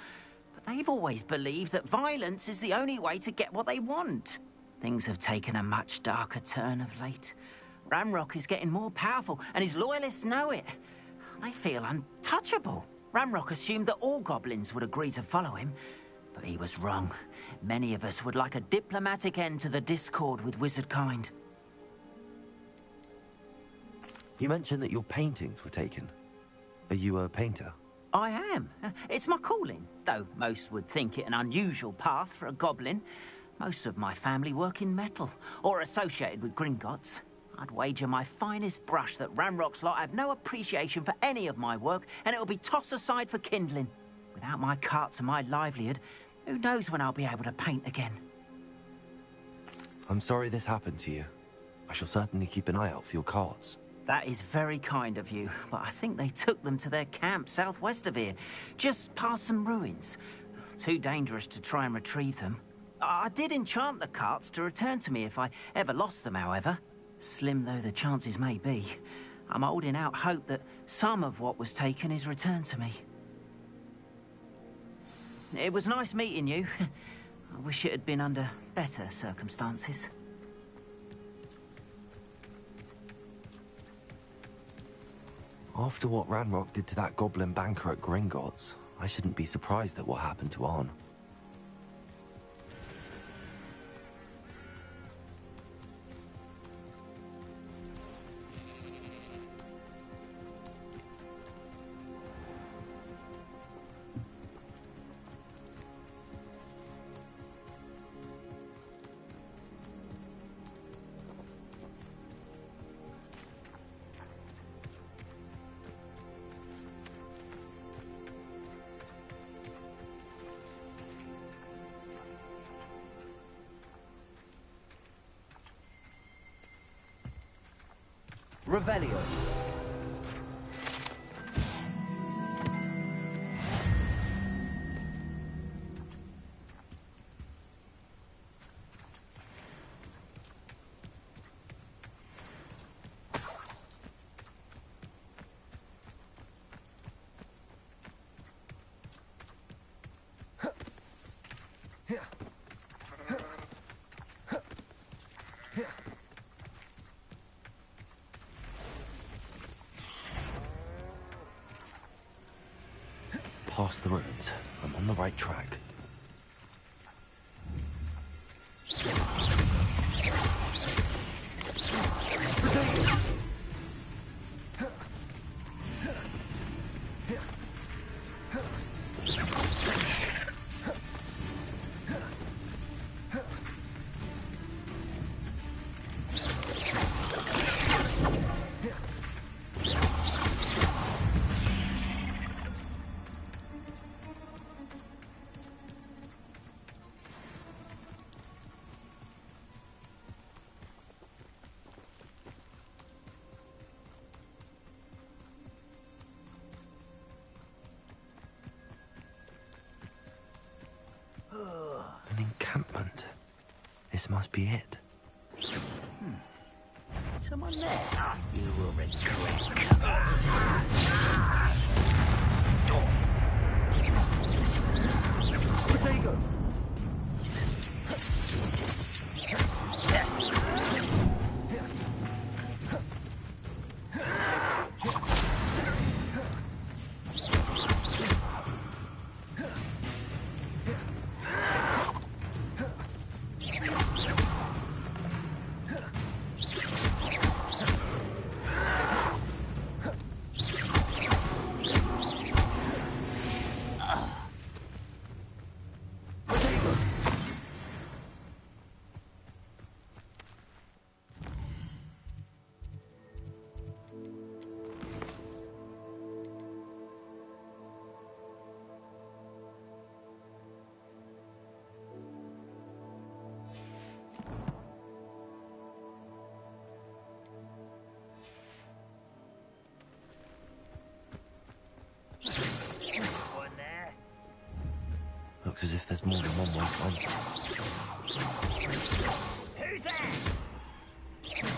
But they've always believed that violence is the only way to get what they want. Things have taken a much darker turn of late. Ranrock is getting more powerful, and his loyalists know it. They feel untouchable. Ranrock assumed that all goblins would agree to follow him, but he was wrong. Many of us would like a diplomatic end to the discord with wizard kind. You mentioned that your paintings were taken. Are you a painter? I am. It's my calling, though most would think it an unusual path for a goblin. Most of my family work in metal, or associated with Gringotts. I'd wager my finest brush that Ranrock's lot have no appreciation for any of my work, and it'll be tossed aside for kindling. Without my carts and my livelihood, who knows when I'll be able to paint again? I'm sorry this happened to you. I shall certainly keep an eye out for your carts. That is very kind of you, but I think they took them to their camp southwest of here, just past some ruins. Too dangerous to try and retrieve them. I did enchant the carts to return to me if I ever lost them, however. Slim though the chances may be, I'm holding out hope that some of what was taken is returned to me. It was nice meeting you. I wish it had been under better circumstances. After what Ranrock did to that goblin banker at Gringotts, I shouldn't be surprised at what happened to Arn. Revelio. Past the ruins. I'm on the right track. An encampment. This must be it. Someone there? You will regret. Potato! looks as if there's more than one way to enter. Who's there? Who is it?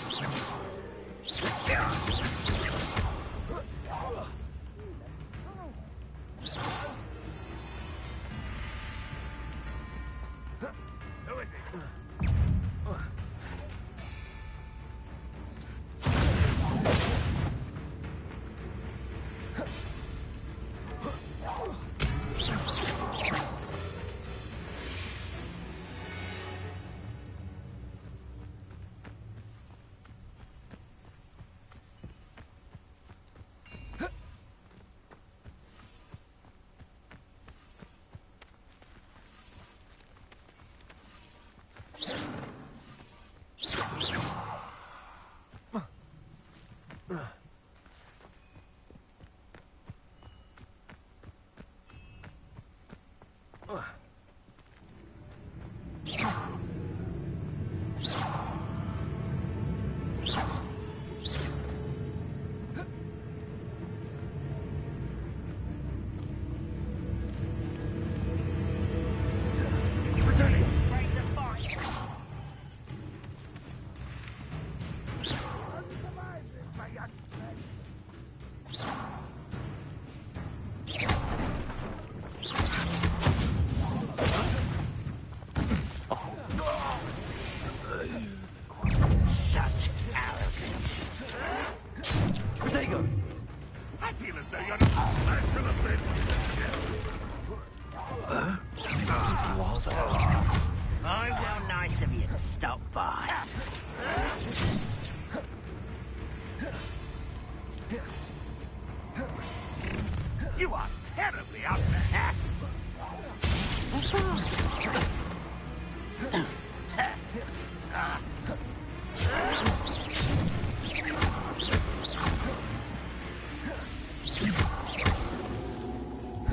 You are terribly out there.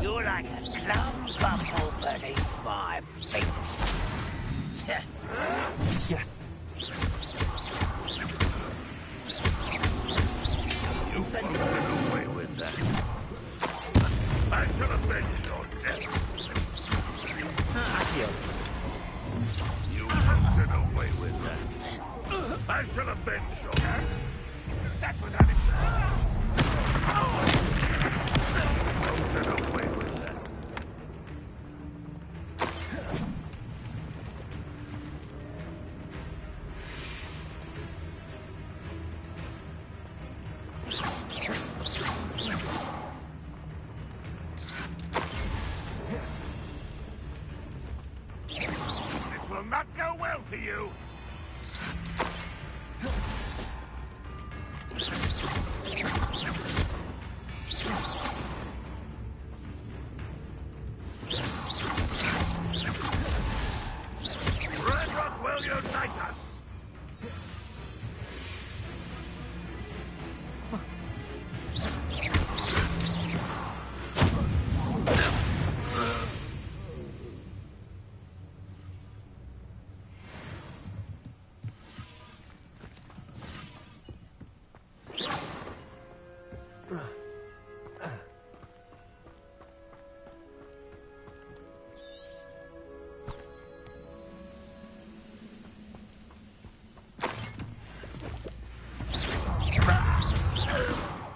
You're like a plum bumble beneath my feet. Yes. You get away with that. I shall avenge your death. You won't get away with that. I shall avenge your death. That was unacceptable. You won't get away with that. This will not go well for you. Red Rock will unite us.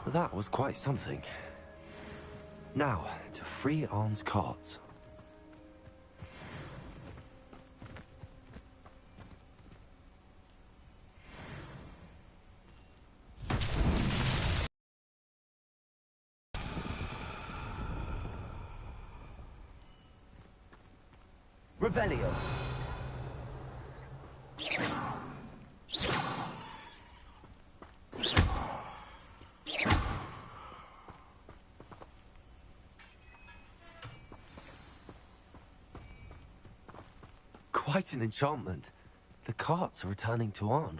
That was quite something. Now, to free Arn's cards. Revelio. Quite an enchantment. The carts are returning to Arn.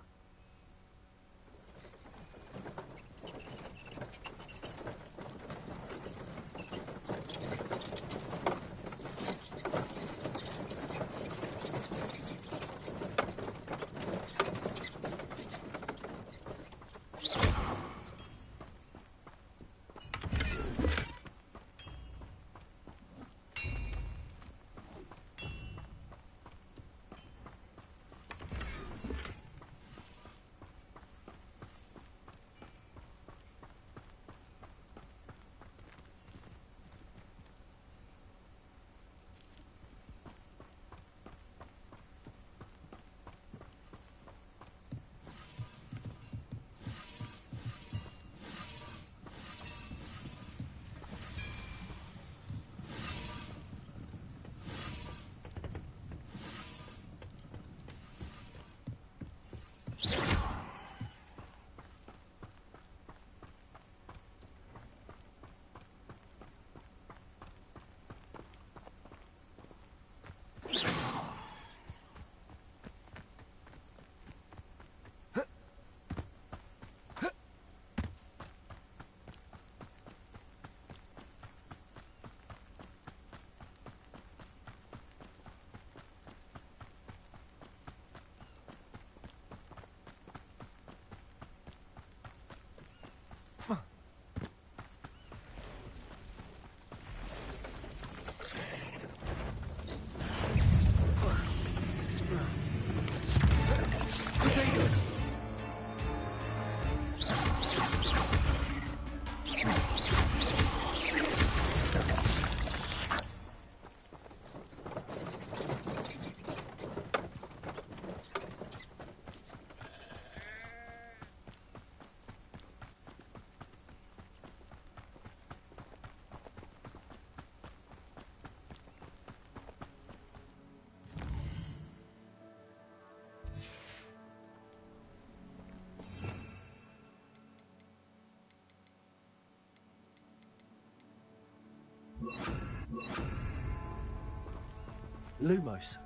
Lumos.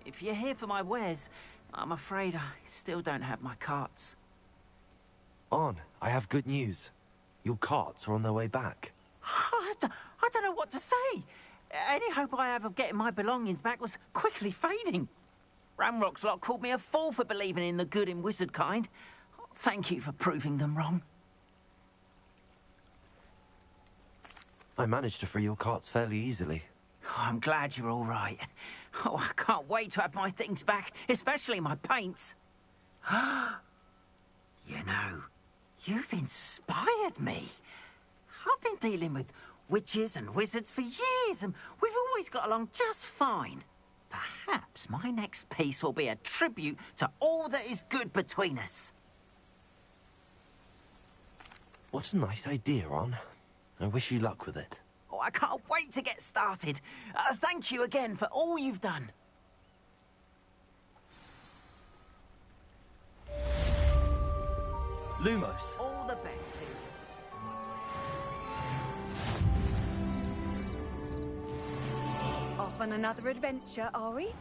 If you're here for my wares, I'm afraid I still don't have my carts. On, I have good news. Your carts are on their way back. I don't know what to say. Any hope I have of getting my belongings back was quickly fading. Ramrock's lot called me a fool for believing in the good in wizard kind. Thank you for proving them wrong. I managed to free your carts fairly easily. Oh, I'm glad you're all right. Oh, I can't wait to have my things back, especially my paints. You know, you've inspired me. I've been dealing with witches and wizards for years, and we've always got along just fine. Perhaps my next piece will be a tribute to all that is good between us. What a nice idea, On. I wish you luck with it. Oh, I can't wait to get started. Thank you again for all you've done. Lumos. All the best to you. Off on another adventure, are we?